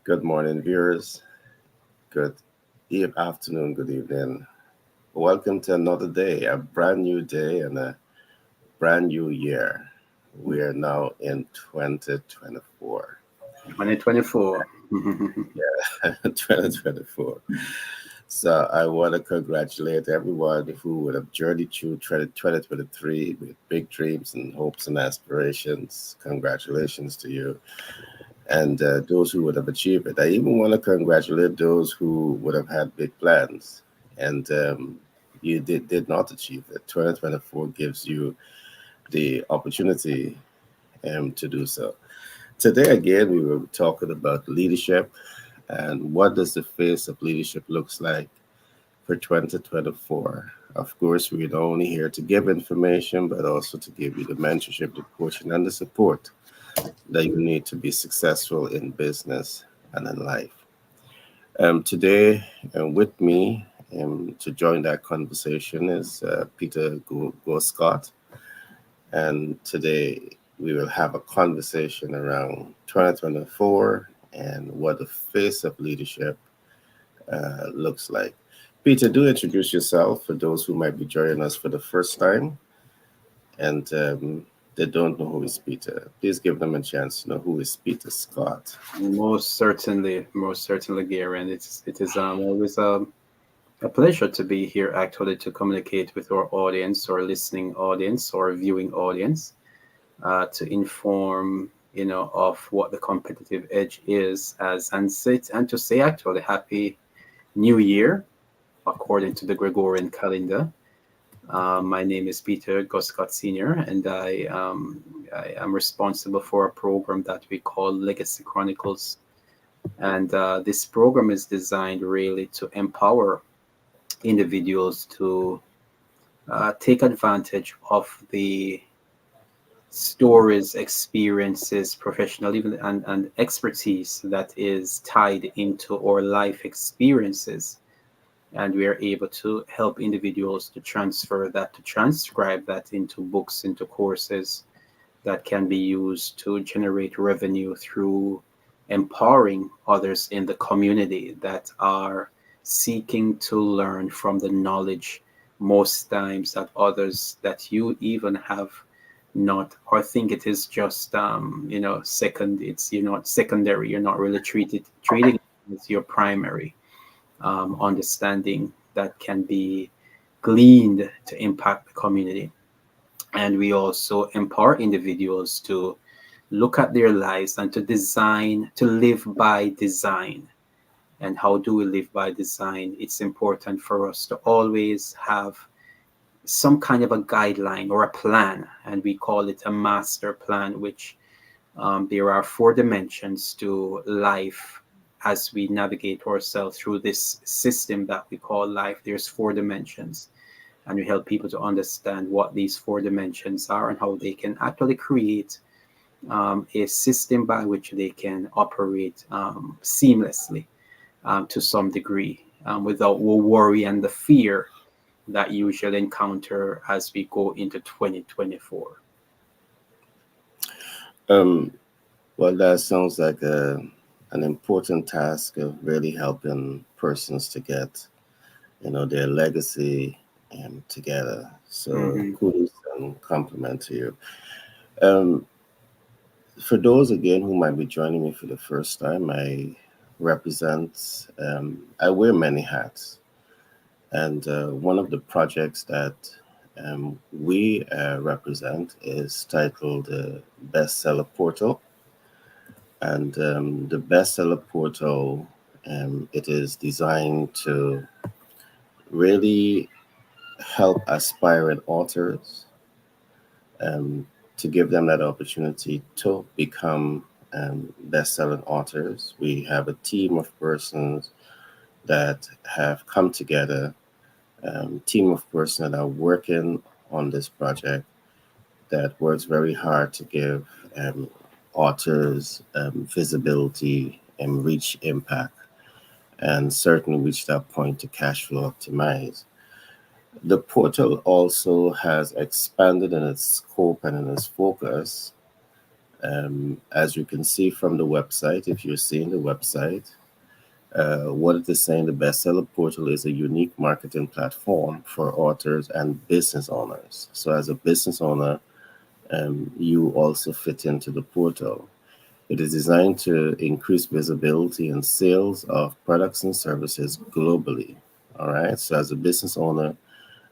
Good morning, viewers. Good afternoon, good evening. Welcome to another day, a brand new day and a brand new year. We are now in 2024. 2024. 2024. So I want to congratulate everyone who would have journeyed through 2023 with big dreams and hopes and aspirations. Congratulations to you. And those who would have achieved it. I even want to congratulate those who would have had big plans and you did not achieve it. 2024 gives you the opportunity to do so. Today, again, we were talking about leadership and what does the face of leadership looks like for 2024. Of course, we're not only here to give information, but also to give you the mentorship, the coaching, and the support that you need to be successful in business and in life. Today, with me to join that conversation is Peter Scott. And today we will have a conversation around 2024 and what the face of leadership looks like. Peter, do introduce yourself for those who might be joining us for the first time and they don't know who is Peter. Please give them a chance to know who is Peter Scott. Most certainly, Gary, and it is always a pleasure to be here. Actually, to communicate with our audience, or listening audience, or viewing audience, to inform of what the competitive edge is, as and to say actually Happy New Year according to the Gregorian calendar. My name is Peter Goscott Sr., and I am responsible for a program that we call Legacy Chronicles. And this program is designed really to empower individuals to take advantage of the stories, experiences, professional, even and expertise that is tied into our life experiences, and we are able to help individuals to transfer that, to transcribe that into books, into courses that can be used to generate revenue through empowering others in the community that are seeking to learn from the knowledge, most times, that others that you even have not, or think it is just second, it's, not secondary, you're not really treating it as your primary understanding that can be gleaned to impact the community. And we also empower individuals to look at their lives and to design, to live by design. And how do we live by design? It's important for us to always have some kind of a guideline or a plan, and we call it a master plan, which there are four dimensions to life. As we navigate ourselves through this system that we call life, there's four dimensions, and we help people to understand what these four dimensions are and how they can actually create a system by which they can operate seamlessly to some degree, without worry and the fear that you usually encounter as we go into 2024. Um, well, that sounds like an important task of really helping persons to get, their legacy together. So Mm-hmm. kudos and compliment to you. Um, for those again who might be joining me for the first time, I wear many hats. And one of the projects that we represent is titled Bestseller Portal. And the Bestseller Portal, it is designed to really help aspiring authors um, to give them that opportunity to become best-selling authors. We have a team of persons that have come together, team of persons that are working on this project that works very hard to give authors visibility and reach impact and certainly reach that point to cash flow optimize. The portal also has expanded in its scope and in its focus As you can see from the website, if you're seeing the website, what it is saying, the bestseller portal is a unique marketing platform for authors and business owners. So as a business owner, you also fit into the portal. It is designed to increase visibility and sales of products and services globally. All right. So as a business owner,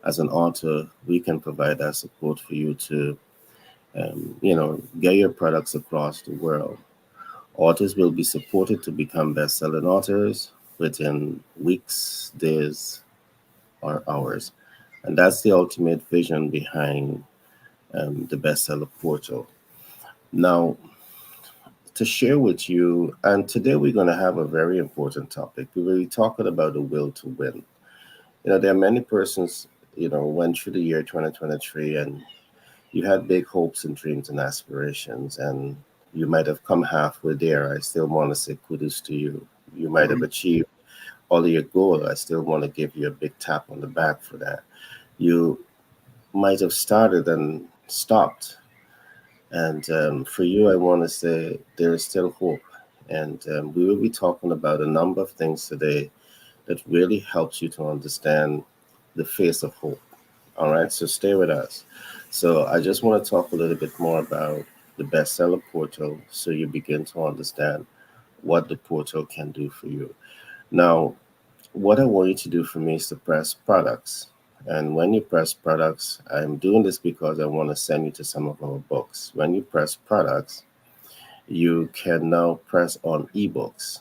as an author, we can provide that support for you to, get your products across the world. Authors will be supported to become best-selling authors within weeks, days, or hours. And that's the ultimate vision behind the bestseller portal. Now, to share with you, and today we're going to have a very important topic. We will be talking about the will to win. There are many persons, went through the year 2023 and you had big hopes and dreams and aspirations, and you might have come halfway there. I still want to say kudos to you. You might have achieved all of your goal. I still want to give you a big tap on the back for that. You might have started and stopped. And for you, I want to say there is still hope. And we will be talking about a number of things today that really helps you to understand the face of hope. All right, so stay with us. So I just want to talk a little bit more about the bestseller portal so you begin to understand what the portal can do for you. Now, what I want you to do for me is to press products. And when you press products, I'm doing this because I want to send you to some of our books. When you press products, you can now press on ebooks.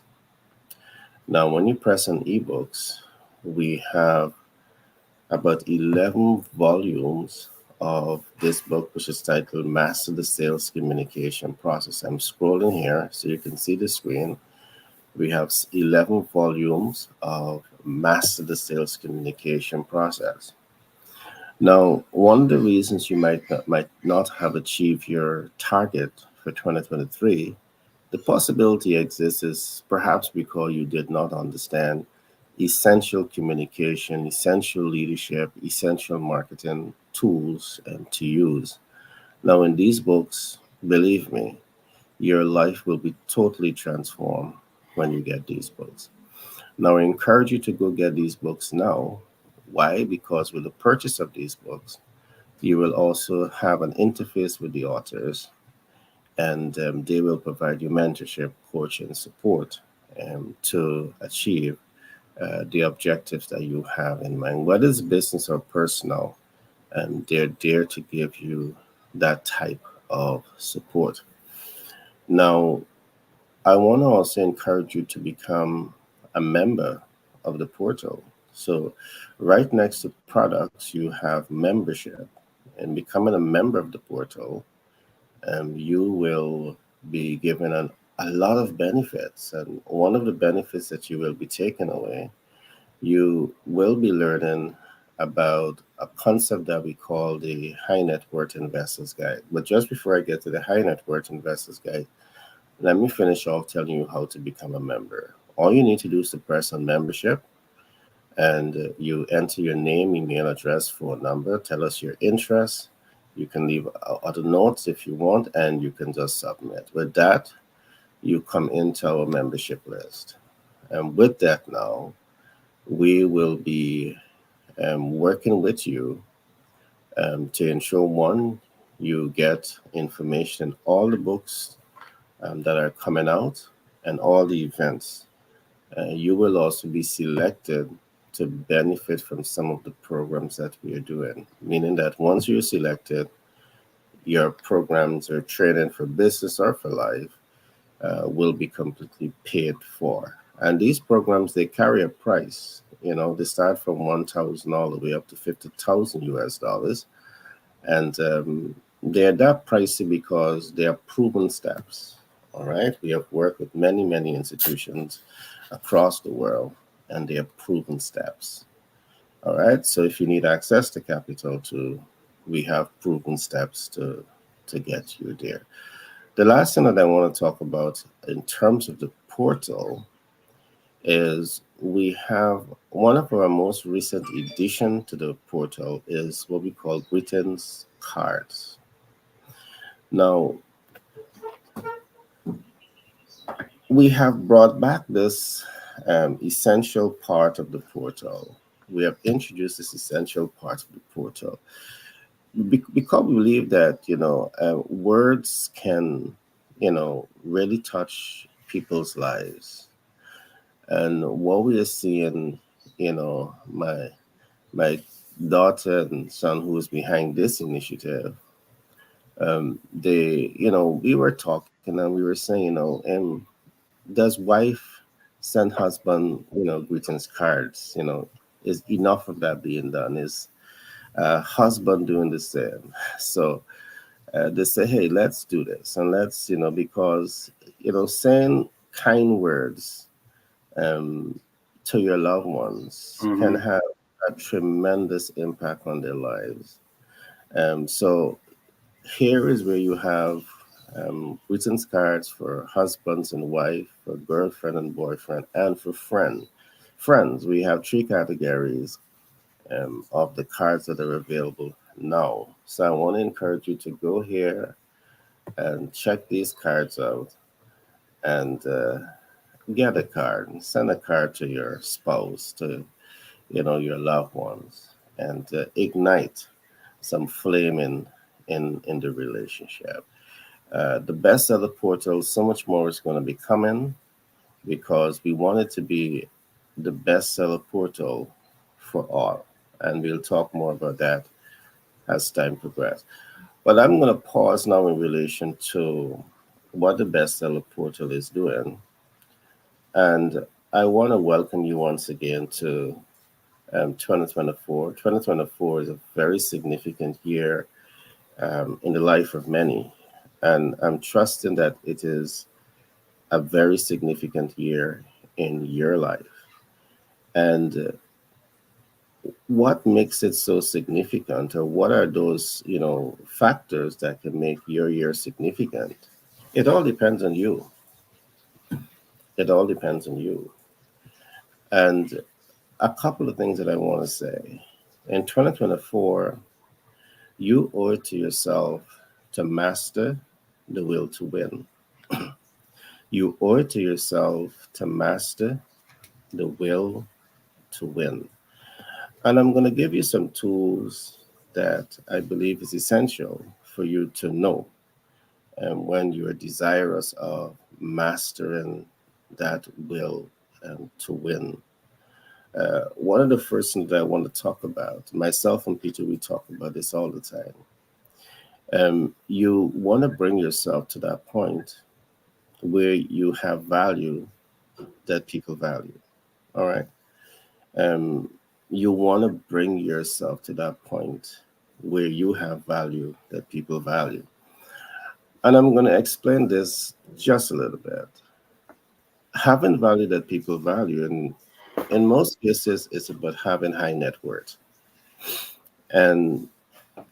Now, when you press on ebooks, we have about 11 volumes of this book, which is titled Master the Sales Communication Process. I'm scrolling here so you can see the screen. We have 11 volumes of Master the Sales Communication Process. Now, one of the reasons you might not have achieved your target for 2023, the possibility exists is perhaps because you did not understand essential communication, essential leadership, essential marketing tools to use. Now, in these books, believe me, your life will be totally transformed when you get these books. Now, I encourage you to go get these books now. Why? Because with the purchase of these books, you will also have an interface with the authors, and they will provide you mentorship, coaching, support to achieve the objectives that you have in mind, whether it's business or personal, and they're there to give you that type of support. Now, I want to also encourage you to become a member of the portal. So, right next to products, you have membership, and becoming a member of the portal, you will be given a lot of benefits. And one of the benefits that you will be taking away, you will be learning about a concept that we call the High Net Worth Investors Guide. But just before I get to the High Net Worth Investors Guide, let me finish off telling you how to become a member. All you need to do is to press on membership, and you enter your name, email address, phone number, tell us your interest. You can leave other notes if you want, and you can just submit. With that, you come into our membership list. And with that now, we will be working with you to ensure, one, you get information in all the books that are coming out and all the events. You will also be selected to benefit from some of the programs that we are doing, meaning that once you're selected, your programs or training for business or for life will be completely paid for. And these programs, they carry a price. They start from 1,000 all the way up to 50,000 US dollars. And they're that pricey because they are proven steps. All right. We have worked with many, many institutions across the world, and they are proven steps. All right. So if you need access to capital we have proven steps to get you there. The last thing that I want to talk about in terms of the portal is we have one of our most recent addition to the portal is what we call greetings cards. Now, we have brought back this essential part of the portal. We have introduced this essential part of the portal because we believe that words can really touch people's lives. And what we are seeing, my daughter and son who is behind this initiative, we were talking and we were saying, does wife send husband, greetings cards, is enough of that being done? Is husband doing the same? So they say, hey, let's do this. And let's, because, saying kind words um, to your loved ones can Mm-hmm. have a tremendous impact on their lives. So here is where you have greetings cards for husbands and wife, for girlfriend and boyfriend, and for friends. We have three categories of the cards that are available now. So I want to encourage you to go here and check these cards out and get a card and send a card to your spouse, to your loved ones, and ignite some flame in the relationship. The bestseller portal, so much more is going to be coming because we want it to be the bestseller portal for all. And we'll talk more about that as time progresses. But I'm going to pause now in relation to what the bestseller portal is doing. And I want to welcome you once again to 2024. 2024 is a very significant year in the life of many. And I'm trusting that it is a very significant year in your life. And what makes it so significant, or what are those, factors that can make your year significant? It all depends on you. It all depends on you. And a couple of things that I want to say. In 2024, you owe it to yourself to master the will to win. You owe it to yourself to master the will to win. And I'm going to give you some tools that I believe is essential for you to know when you are desirous of mastering that will to win. One of the first things that I want to talk about, myself and Peter, we talk about this all the time. You want to bring yourself to that point where you have value that people value. All right. Um, you want to bring yourself to that point where you have value that people value. And I'm going to explain this just a little bit. Having value that people value, and in most cases, it's about having high net worth. And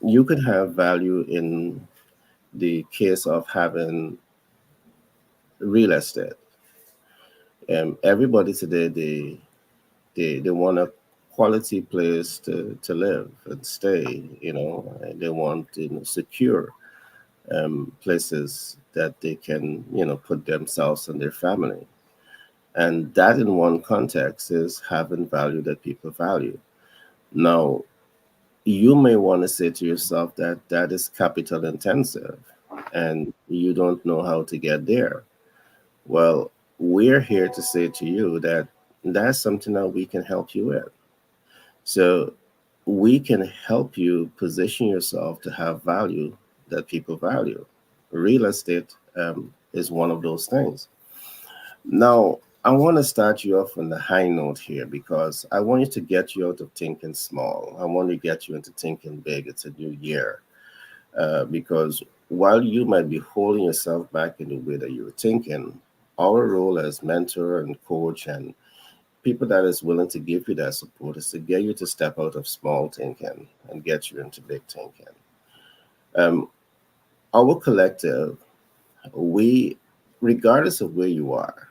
you could have value in the case of having real estate. Everybody today, they want a quality place to live and stay. And they want secure places that they can put themselves and their family. And that in one context is having value that people value. Now, you may want to say to yourself that that is capital intensive and you don't know how to get there. Well, we're here to say to you that that's something that we can help you with. So we can help you position yourself to have value that people value. Real estate is one of those things. Now, I want to start you off on the high note here because I want you to get you out of thinking small. I want to get you into thinking big. It's a new year. Because while you might be holding yourself back in the way that you're thinking, our role as mentor and coach and people that is willing to give you that support is to get you to step out of small thinking and get you into big thinking. Um, our collective, we, regardless of where you are,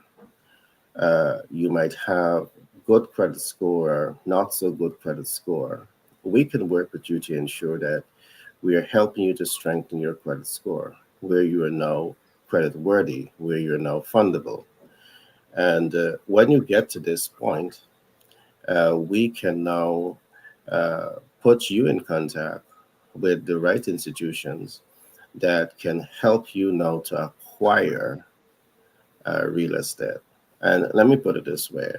you might have good credit score, not so good credit score. We can work with you to ensure that we are helping you to strengthen your credit score, where you are now credit worthy, where you're now fundable. And when you get to this point, we can now uh, put you in contact with the right institutions that can help you now to acquire real estate. And let me put it this way,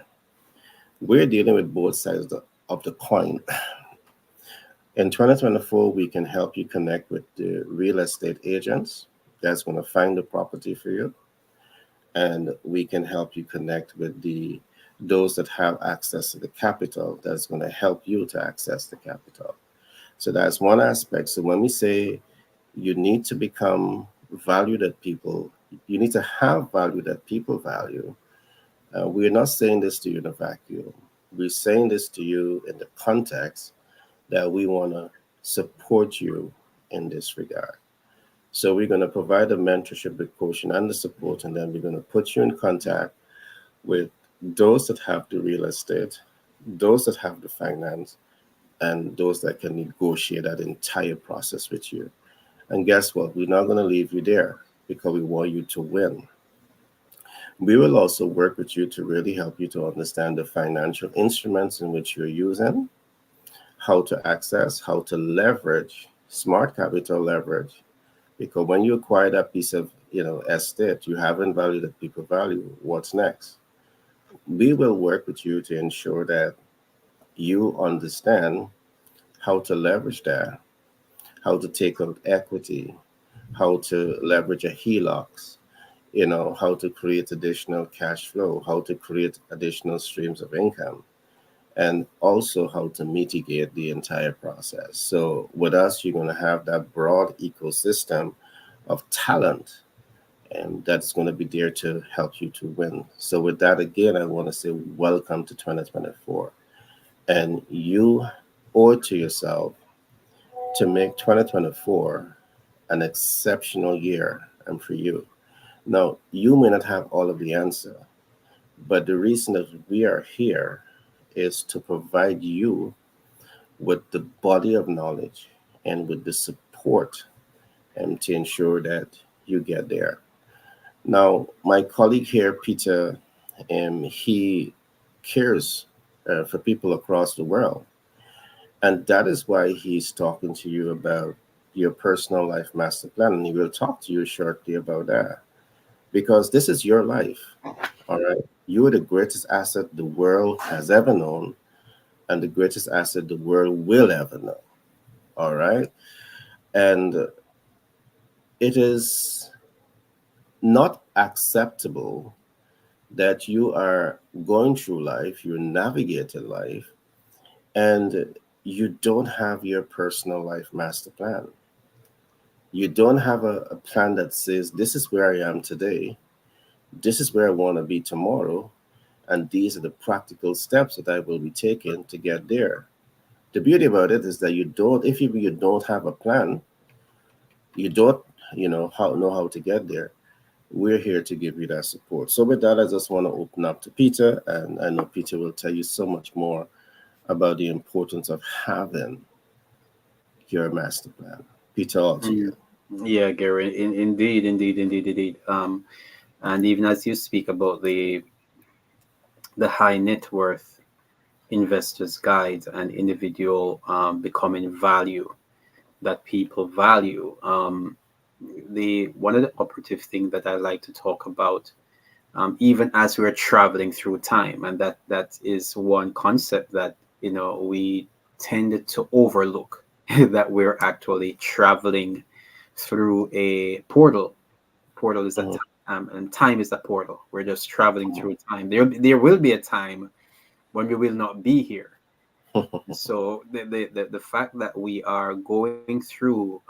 we're dealing with both sides of the coin. In 2024, we can help you connect with the real estate agents that's going to find the property for you, and we can help you connect with the those that have access to the capital that's going to help you to access the capital. So that's one aspect. So when we say you need to become valued at people, you need to have value that people value. We're not saying this to you in a vacuum. We're saying this to you in the context that we want to support you in this regard. So we're going to provide the mentorship, the coaching, and the support, and then we're going to put you in contact with those that have the real estate, those that have the finance, and those that can negotiate that entire process with you. And guess what? We're not going to leave you there because we want you to win. We will also work with you to really help you to understand the financial instruments in which you're using, how to access, how to leverage smart capital leverage. Because when you acquire that piece of estate, you haven't valued that people value. What's next? We will work with you to ensure that you understand how to leverage that, how to take out equity, how to leverage a HELOCs, how to create additional cash flow, how to create additional streams of income, and also how to mitigate the entire process. So with us, you're going to have that broad ecosystem of talent, and that's going to be there to help you to win. So with that, again, I want to say welcome to 2024. And you owe it to yourself to make 2024 an exceptional year and for you. Now, you may not have all of the answer, but the reason that we are here is to provide you with the body of knowledge and with the support and to ensure that you get there. Now, my colleague here, Peter, he cares for people across the world. And that is why he's talking to you about your personal life master plan. And he will talk to you shortly about that because this is your life. All right. You are the greatest asset the world has ever known and the greatest asset the world will ever know. All right. And it is not acceptable that you are going through life, you're navigating life, and you don't have your personal life master plan. You don't have a plan that says, this is where I am today, this is where I want to be tomorrow, and these are the practical steps that I will be taking to get there. The beauty about it is that if you don't have a plan, you don't, know how to get there. We're here to give you that support. So with that, I just want to open up to Peter, and I know Peter will tell you so much more about the importance of having your master plan. Peter, all to Mm. you. Yeah, Gary, indeed. And even as you speak about the high net worth investors guide and individual becoming value that people value, the one of the operative things that I like to talk about, even as we're traveling through time, and that is one concept that we tended to overlook that we're actually traveling through a portal. Portal is a Mhm. time, and time is a portal. We're just traveling through time. There will be a time when we will not be here. So the fact that we are going through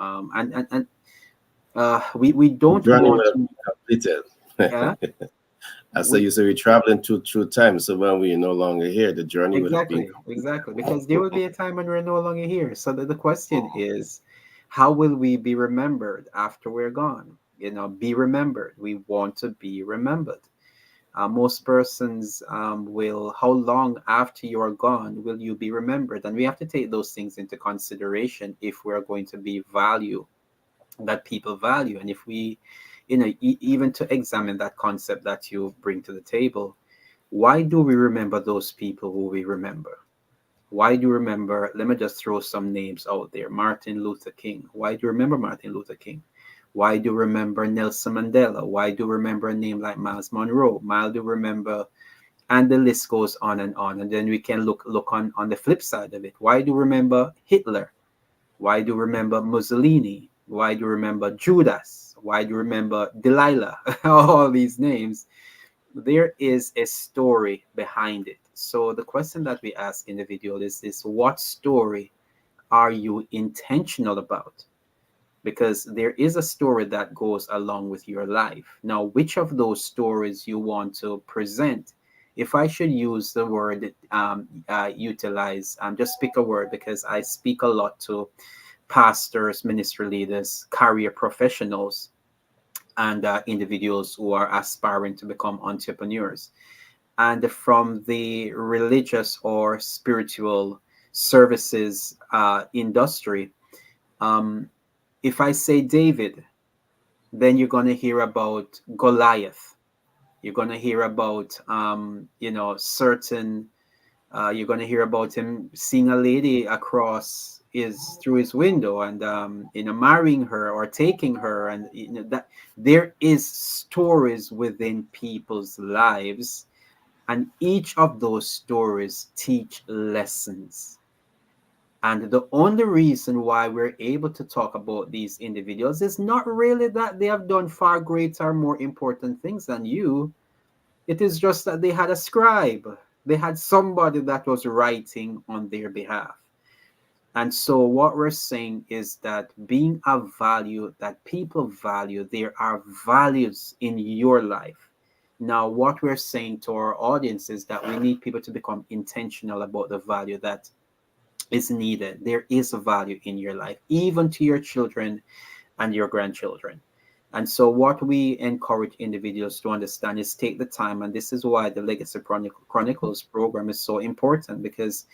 we The don't journey want will to. be completed. Yeah, I say you say we're traveling through time, so when we're no longer here, the journey would have been completed. exactly, because there will be a time when we're no longer here. So the question is, how will we be remembered after we're gone? Be remembered. We want to be remembered. Most persons will, how long after you're gone will you be remembered? And we have to take those things into consideration if we're going to be value that people value. And even to examine that concept that you bring to the table. Why do we remember those people who we remember? Why do you remember? Let me just throw some names out there. Martin Luther King. Why do you remember Martin Luther King? Why do you remember Nelson Mandela? Why do you remember a name like Miles Monroe? Why do you remember, and the list goes on and on. And then we can look on the flip side of it. Why do you remember Hitler? Why do you remember Mussolini? Why do you remember Judas? Why do you remember Delilah? All these names. There is a story behind it. So the question that we ask in the video is this: what story are you intentional about? Because there is a story that goes along with your life. Now, which of those stories you want to present? If I should use the word utilize, just pick a word, because I speak a lot to pastors, ministry leaders, career professionals, and individuals who are aspiring to become entrepreneurs. And from the religious or spiritual services industry, um, if I say David, then you're going to hear about Goliath. You're going to hear about, certain, you're going to hear about him seeing a lady across through his window, and, marrying her or taking her. And, that there is stories within people's lives, and each of those stories teach lessons. And the only reason why we're able to talk about these individuals is not really that they have done far greater, more important things than you. It is just that they had a scribe. They had somebody that was writing on their behalf. And so what we're saying is that being a value that people value, there are values in your life. Now, what we're saying to our audience is that we need people to become intentional about the value that is needed. There is a value in your life, even to your children and your grandchildren. And so what we encourage individuals to understand is take the time, and this is why the Legacy Chronicles program is so important, because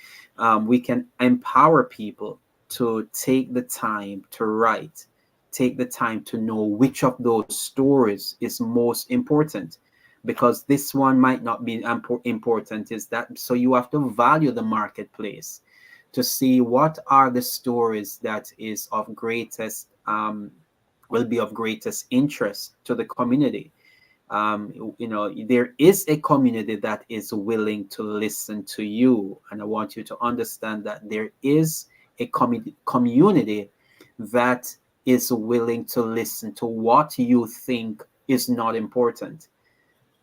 we can empower people to take the time to write, take the time to know which of those stories is most important, because this one might not be important. Is that so? You have to value the marketplace to see what are the stories that is of greatest will be of greatest interest to the community. There is a community that is willing to listen to you, and I want you to understand that there is a community that is willing to listen to what you think is not important.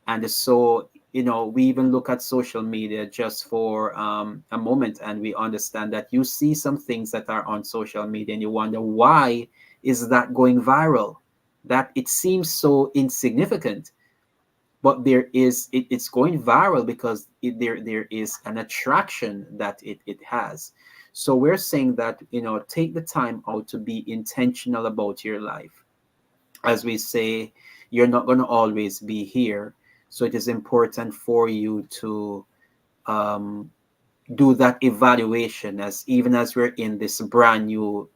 And so, we even look at social media just for a moment, and we understand that you see some things that are on social media and you wonder, why is that going viral? That it seems so insignificant, but it's going viral because there is an attraction that it has. So we're saying that, take the time out to be intentional about your life. As we say, you're not going to always be here. So it is important for you to do that evaluation, as even as we're in this brand new,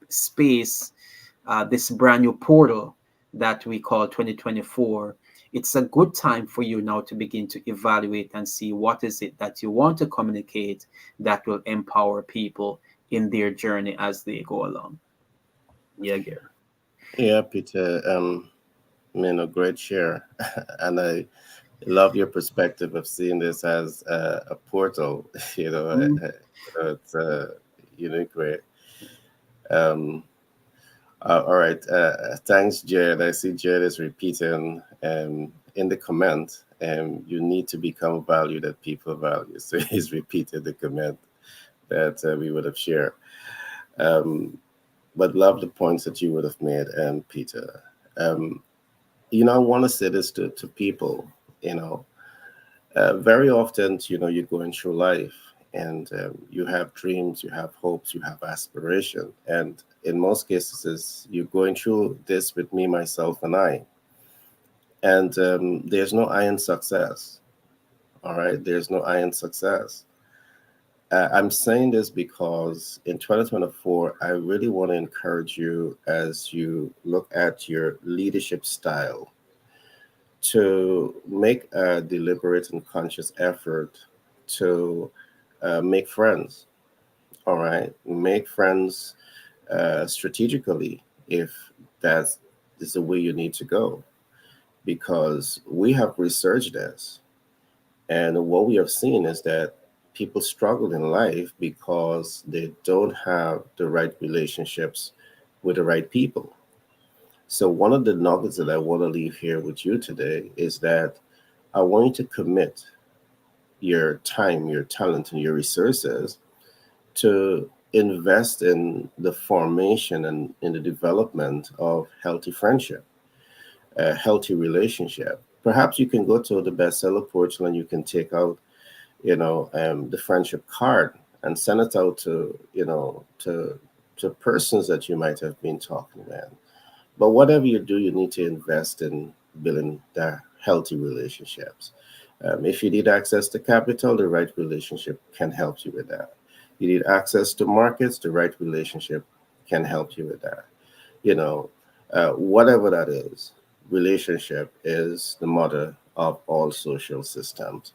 space, this brand new portal that we call 2024. It's a good time for you now to begin to evaluate and see what is it that you want to communicate that will empower people in their journey as they go along. Yeah, Gary. Yeah, Peter. A great share, and I love your perspective of seeing this as a portal. It's a unique way. Um, all right. Thanks, Jared. I see Jared is repeating in the comment. You need to become value that people value. So he's repeated the comment that we would have shared. But love the points that you would have made, Peter. I want to say this to people. Very often, you're going through life, and you have dreams, you have hopes, you have aspiration. And in most cases, you're going through this with me, myself, and I. And there's no I in success. All right. There's no I in success. I'm saying this because in 2024, I really want to encourage you as you look at your leadership style to make a deliberate and conscious effort to make friends. All right, make friends strategically if that is the way you need to go. Because we have researched this, and what we have seen is that people struggle in life because they don't have the right relationships with the right people. So, one of the nuggets that I want to leave here with you today is that I want you to commit your time, your talent, and your resources to invest in the formation and in the development of healthy friendship, a healthy relationship. Perhaps you can go to the bestseller portal and you can take out, the friendship card and send it out to, to persons that you might have been talking with. But whatever you do, you need to invest in building the healthy relationships. If you need access to capital, the right relationship can help you with that. You need access to markets, the right relationship can help you with that. You know, whatever that is, relationship is the mother of all social systems.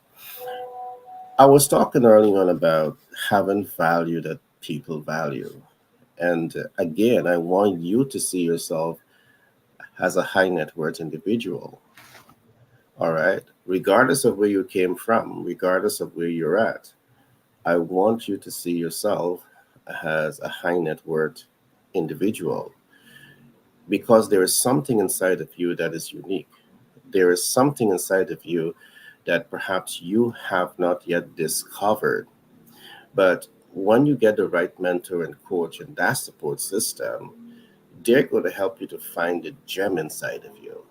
I was talking earlier on about having value that people value. And again, I want you to see yourself as a high net worth individual. All right. Regardless of where you came from, regardless of where you're at, I want you to see yourself as a high net worth individual because there is something inside of you that is unique. There is something inside of you that perhaps you have not yet discovered. But when you get the right mentor and coach and that support system, they're going to help you to find the gem inside of you.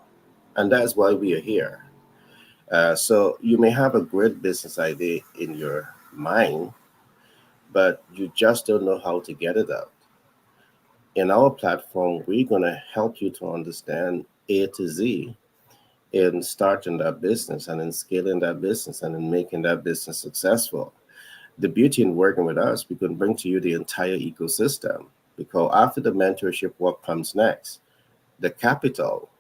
And that's why we are here. So you may have a great business idea in your mind, but you just don't know how to get it out. In our platform, we're going to help you to understand A to Z in starting that business and in scaling that business and in making that business successful. The beauty in working with us, we can bring to you the entire ecosystem because after the mentorship, what comes next? The capital.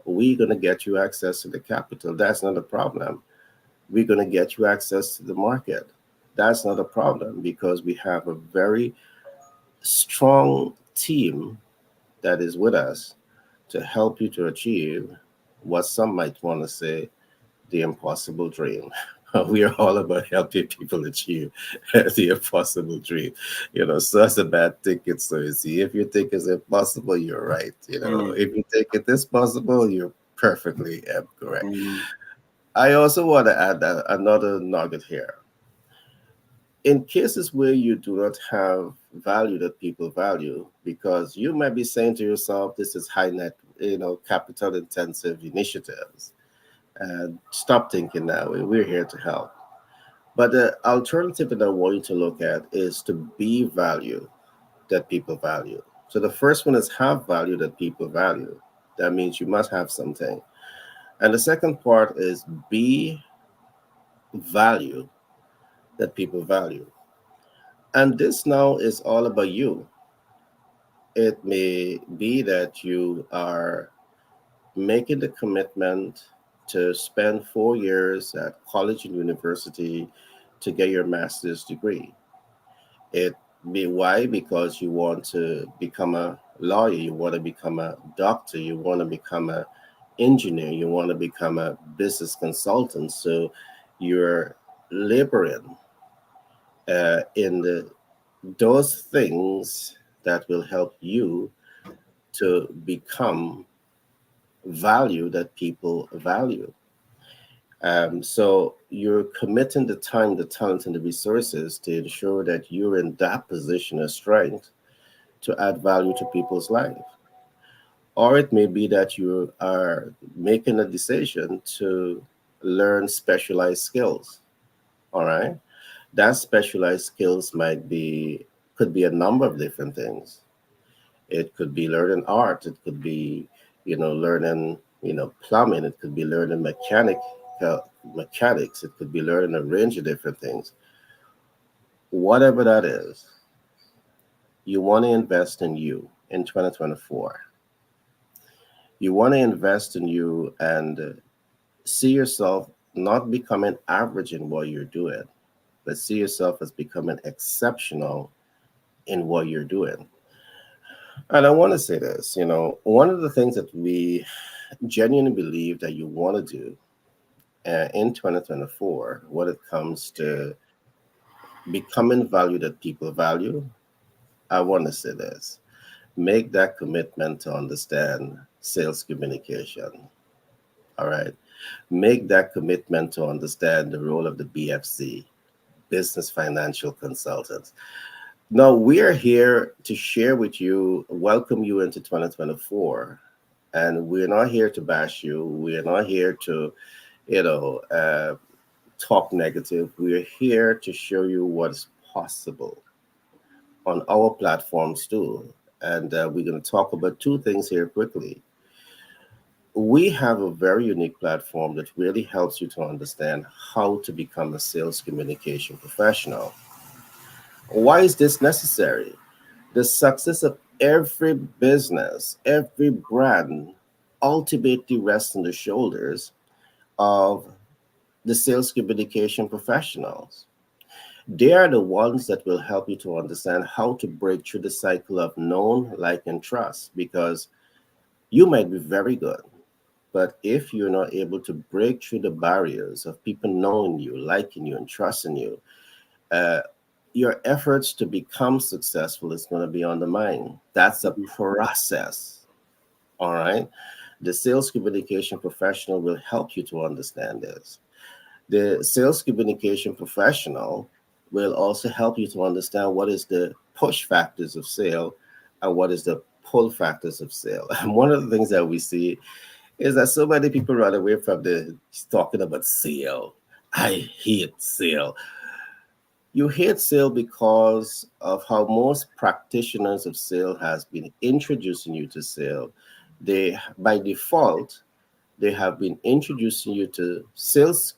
We're going to get you access to the capital. That's not a problem. We're going to get you access to the market. That's not a problem because we have a very strong team that is with us to help you to achieve what some might want to say the impossible dream. We are all about helping people achieve the impossible dream. So that's a bad thing. It's so easy. If you think it's impossible, you're right. Mm, If you think it is possible, you're perfectly correct. mm, I also want to add that another nugget here. In cases where you do not have value that people value, because you might be saying to yourself, this is high net, capital intensive initiatives. And stop thinking that way. We're here to help. But the alternative that I want you to look at is to be value that people value. So the first one is have value that people value. That means you must have something. And the second part is be value that people value. And this now is all about you. It may be that you are making the commitment to spend 4 years at college and university to get your master's degree. It be why? Because you want to become a lawyer, you want to become a doctor, you want to become a engineer, you want to become a business consultant. So you're laboring in those things that will help you to become value that people value. So you're committing the time, the talent, and the resources to ensure that you're in that position of strength to add value to people's life. Or it may be that you are making a decision to learn specialized skills. All right. That specialized skills could be a number of different things. It could be learning art. It could be, learning, plumbing. It could be learning mechanics. It could be learning a range of different things. whatever that is, you want to invest in you in 2024. You want to invest in you and see yourself not becoming average in what you're doing, but see yourself as becoming exceptional in what you're doing. And I want to say this, one of the things that we genuinely believe that you want to do in 2024, when it comes to becoming value that people value, I want to say this: make that commitment to understand sales communication. All right. Make that commitment to understand the role of the BFC, Business Financial Consultants. Now, we are here to share with you, welcome you into 2024. And we're not here to bash you. We're not here to, you know, uh, talk negative. We're here to show you what's possible on our platforms too. And we're going to talk about two things here quickly. We have a very unique platform that really helps you to understand how to become a sales communication professional. Why is this necessary? The success of every business, every brand ultimately rests on the shoulders of the sales communication professionals. They are the ones that will help you to understand how to break through the cycle of known, like, and trust, because you might be very good. But if you're not able to break through the barriers of people knowing you, liking you, and trusting you, uh, your efforts to become successful is going to be undermined. That's a process. All right. The sales communication professional will help you to understand this. The sales communication professional will also help you to understand what is the push factors of sale and what is the pull factors of sale. And one of the things that we see is that so many people run away from the talking about sale. I hate sale. You hate sale because of how most practitioners of sale has been introducing you to sale. They, by default, they have been introducing you to sales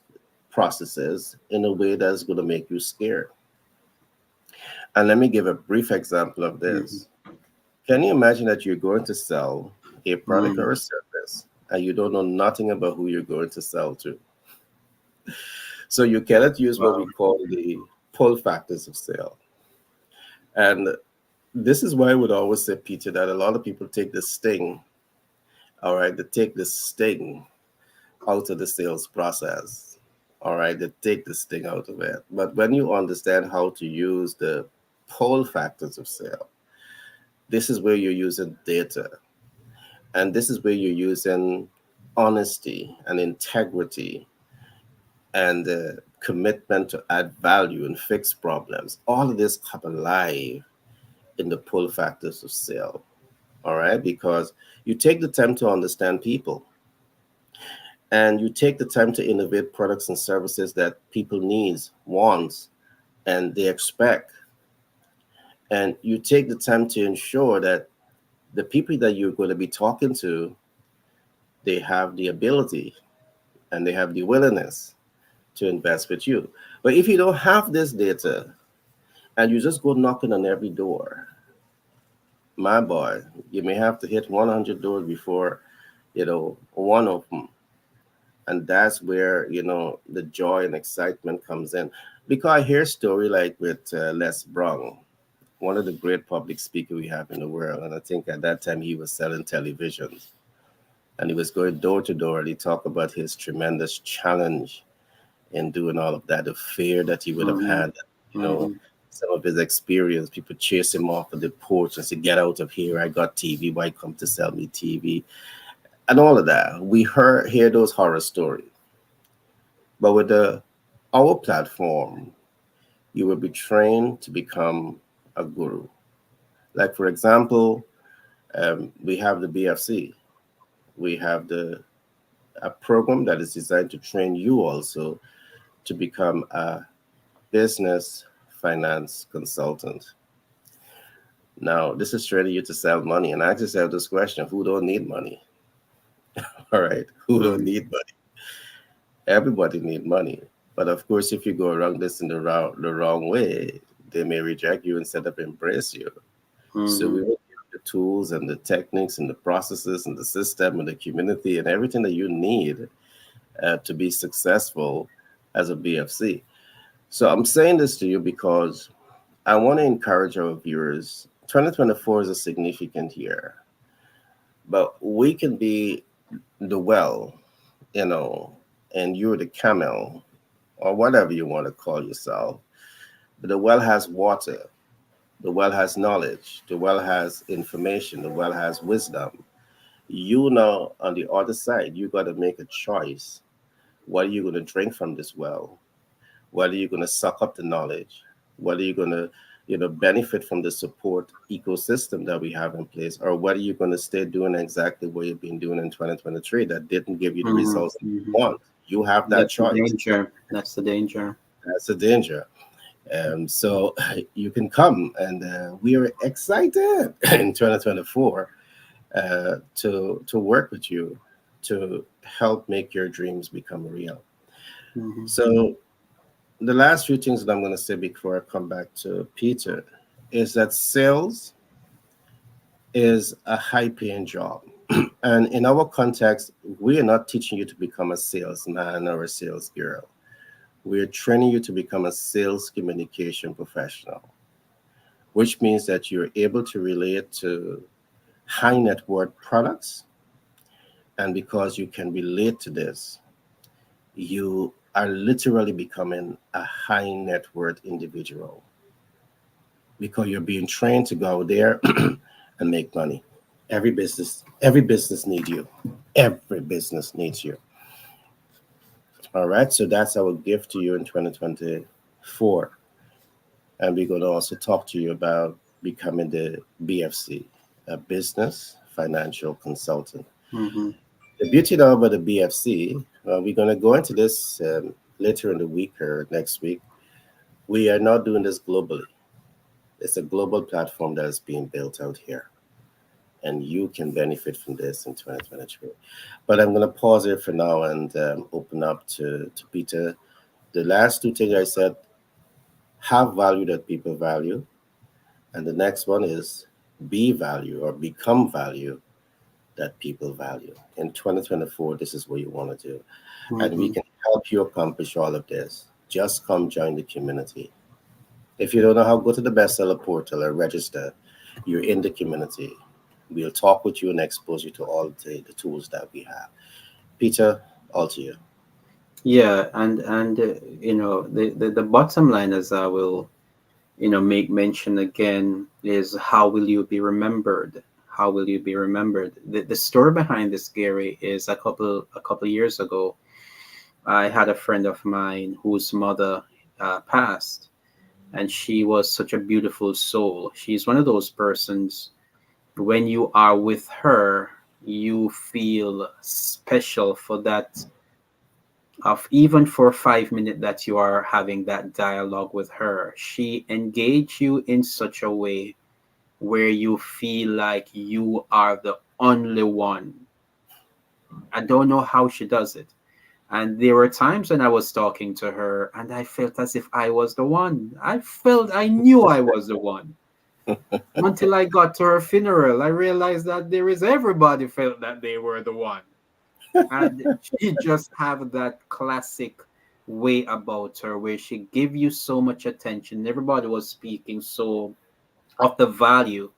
processes in a way that's going to make you scared. And let me give a brief example of Mhm. this. Can you imagine that you're going to sell a product or Mhm. a service and you don't know nothing about who you're going to sell to? So you cannot use what Wow. we call the pull factors of sale. And this is why I would always say, Peter, that a lot of people take the sting, all right, they take the sting out of the sales process. All right, they take the sting out of it. But when you understand how to use the pull factors of sale, this is where you're using data. And this is where you're using honesty and integrity and commitment to add value and fix problems. All of this come alive in the pull factors of sale. All right, because you take the time to understand people and you take the time to innovate products and services that people needs, wants, and they expect. And you take the time to ensure that the people that you're going to be talking to, they have the ability and they have the willingness to invest with you. But if you don't have this data and you just go knocking on every door, my boy, you may have to hit 100 doors before, one of them. And that's where, the joy and excitement comes in. Because I hear story like with Les Brown, one of the great public speaker we have in the world. And I think at that time he was selling televisions and he was going door to door and he talked about his tremendous challenge in doing all of that, the fear that he would have Mhm. had, you know, Mhm. some of his experience, people chase him off of the porch and say, get out of here. I got TV. Why come to sell me TV? And all of that. We hear those horror stories. But with our platform, you will be trained to become a guru. Like, for example, we have the BFC. We have a program that is designed to train you also to become a business finance consultant. Now, this is training you to sell money. And I just have this question: who don't need money? All right, who don't Mhm. need money? Everybody need money. But of course, if you go around this in the wrong way, They may reject you instead of embrace you. So we Mm-hmm. will give you the tools and the techniques and the processes and the system and the community and everything that you need to be successful as a BFC. So I'm saying this to you because I want to encourage our viewers. 2024 is a significant year, but we can be the well, you know, and you're the camel or whatever you want to call yourself. But the well has water, the well has knowledge, the well has information, the well has wisdom. You know, on the other side, you got to make a choice. What are you going to drink from this well? Whether you're going to suck up the knowledge, whether you're going to, benefit from the support ecosystem that we have in place, or whether you're going to stay doing exactly what you've been doing in 2023 that didn't give you the results that Mm-hmm. you want. You have that That's the choice. danger. That's the danger. That's the danger. So you can come, and we are excited in 2024 to work with you to help make your dreams become real. Mm-hmm. So the last few things that I'm going to say before I come back to Peter is that sales is a high paying job. And in our context, we are not teaching you to become a salesman or a sales girl. We are training you to become a sales communication professional, which means that you're able to relate to high net worth products. And because you can relate to this, you are literally becoming a high net worth individual because you're being trained to go out there and make money. Every business needs you. Every business needs you. All right. So that's our gift to you in 2024. And we're going to also talk to you about becoming the BFC, a business financial consultant. Mm-hmm. The beauty now about the BFC, we're going to go into this later in the week or next week. We are not doing this globally. It's a global platform that is being built out here, and you can benefit from this in 2023. But I'm going to pause here for now and open up to Peter. The last two things I said, have value that people value. And the next one is be value or become value that people value. In 2024, this is what you want to do. And we Mm-hmm. can help you accomplish all of this. Just come join the community. If you don't know how, go to the bestseller portal and register. You're in the community. We'll talk with you and expose you to all the tools that we have. Peter, all to you. Yeah, and the bottom line, as I will make mention again, is how will you be remembered? How will you be remembered? The story behind this, Gary, is a couple years ago. I had a friend of mine whose mother passed, and she was such a beautiful soul. She's one of those persons, when you are with her, you feel special for that, of even for 5 minutes that you are having that dialogue with her. She engaged you in such a way where you feel like you are the only one. I don't know how she does it. And there were times when I was talking to her and I felt as if I was the one. I knew I was the one. Until I got to her funeral, I realized that there is everybody felt that they were the one. And she just have that classic way about her where she give you so much attention. Everybody was speaking so of the value,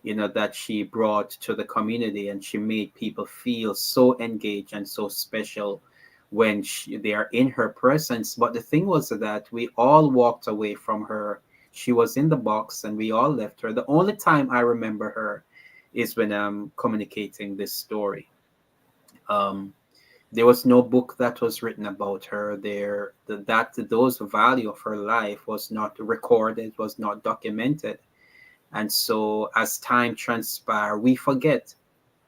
that she brought to the community, and she made people feel so engaged and so special when they are in her presence. But the thing was that we all walked away from her. She was in the box and we all left her. The only time I remember her is when I'm communicating this story. um there was no book that was written about her. Those value of her life was not recorded, was not documented. And so as time transpire, we forget.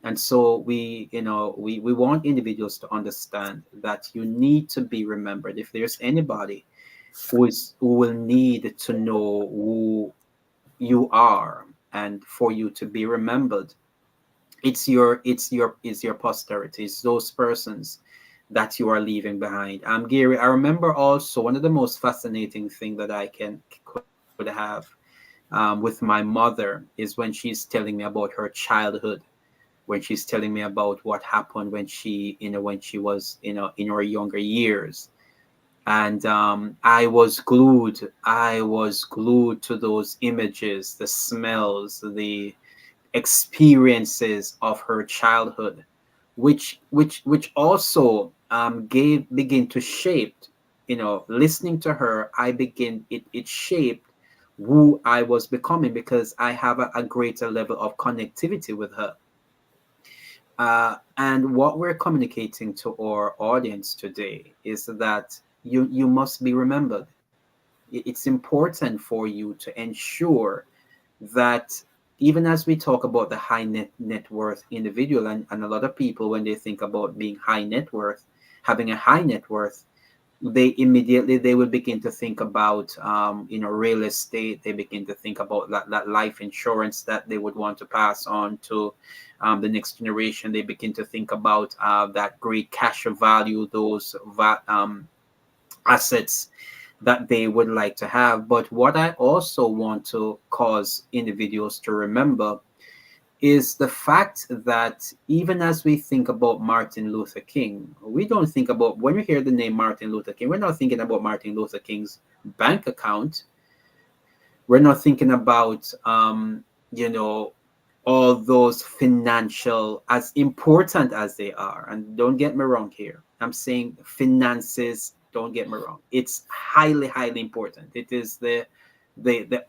And so we want individuals to understand that you need to be remembered. If there's anybody who will need to know who you are and for you to be remembered, it's your posterity. It's those persons that you are leaving behind. Gary, I remember also one of the most fascinating thing that I can would have with my mother is when she's telling me about her childhood, when she's telling me about what happened when she, when she was, in her younger years. And I was glued to those images, the smells, the experiences of her childhood, which also gave begin to shape, listening to her. It shaped who I was becoming, because I have a greater level of connectivity with her. And what we're communicating to our audience today is that you must be remembered. It's important for you to ensure that, even as we talk about the high net worth individual, and a lot of people, when they think about being high net worth, having a high net worth, they will begin to think about real estate. They begin to think about that life insurance that they would want to pass on to the next generation. They begin to think about that great cash value, those assets that they would like to have. But what I also want to cause individuals to remember is the fact that, even as we think about Martin Luther King, we don't think about, when we hear the name Martin Luther King, we're not thinking about Martin Luther King's bank account. We're not thinking about, all those financial, as important as they are. And don't get me wrong here. I'm saying finances, don't get me wrong. It's highly, highly important. It is the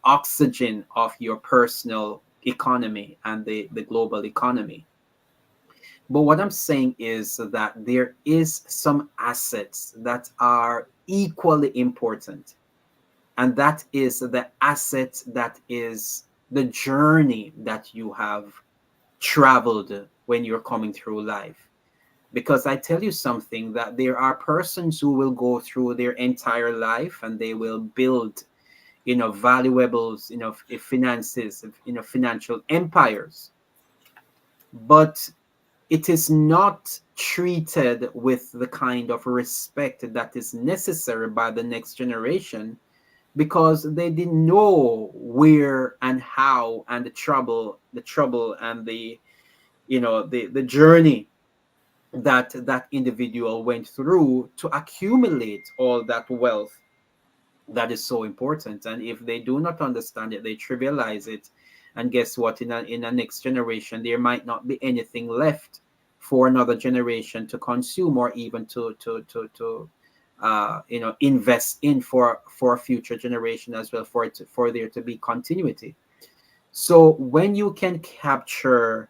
oxygen of your personal economy and the global economy. But what I'm saying is that there is some assets that are equally important, and that is the asset that is the journey that you have traveled when you're coming through life. Because I tell you something, that there are persons who will go through their entire life and they will build, valuables, finances, financial empires, but it is not treated with the kind of respect that is necessary by the next generation, because they didn't know where and how, and the trouble and the journey that that individual went through to accumulate all that wealth that is so important. And if they do not understand it, they trivialize it. And guess what? In a next generation, there might not be anything left for another generation to consume, or even to invest in, for a future generation as well, for there to be continuity. So when you can capture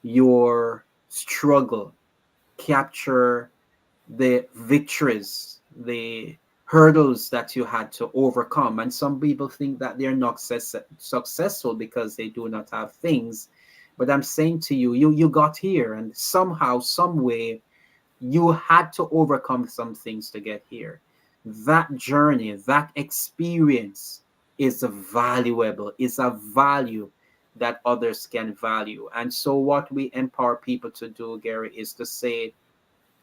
your struggle, capture the victories, the hurdles that you had to overcome. And some people think that they're not successful because they do not have things. But I'm saying to you, you got here, and somehow, some way, you had to overcome some things to get here. That journey, that experience is valuable, is a value that others can value. And so what we empower people to do, Gary, is to say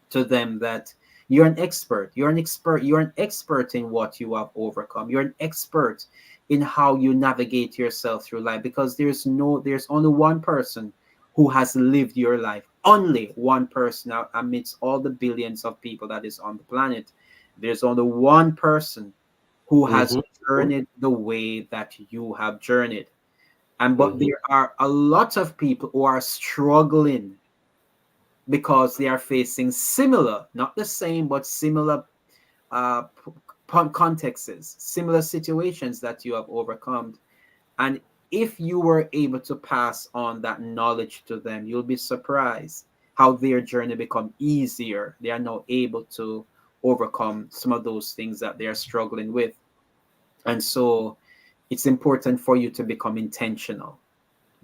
to them that you're an expert in what you have overcome. You're an expert in how you navigate yourself through life, because there's only one person who has lived your life. Only one person out amidst all the billions of people that is on the planet. There's only one person who has Mm-hmm. journeyed the way that you have journeyed. And but Mm-hmm. there are a lot of people who are struggling because they are facing similar, not the same, but similar uh, contexts, similar situations that you have overcome. And if you were able to pass on that knowledge to them, you'll be surprised how their journey become easier. They are now able to overcome some of those things that they are struggling with. And so it's important for you to become intentional.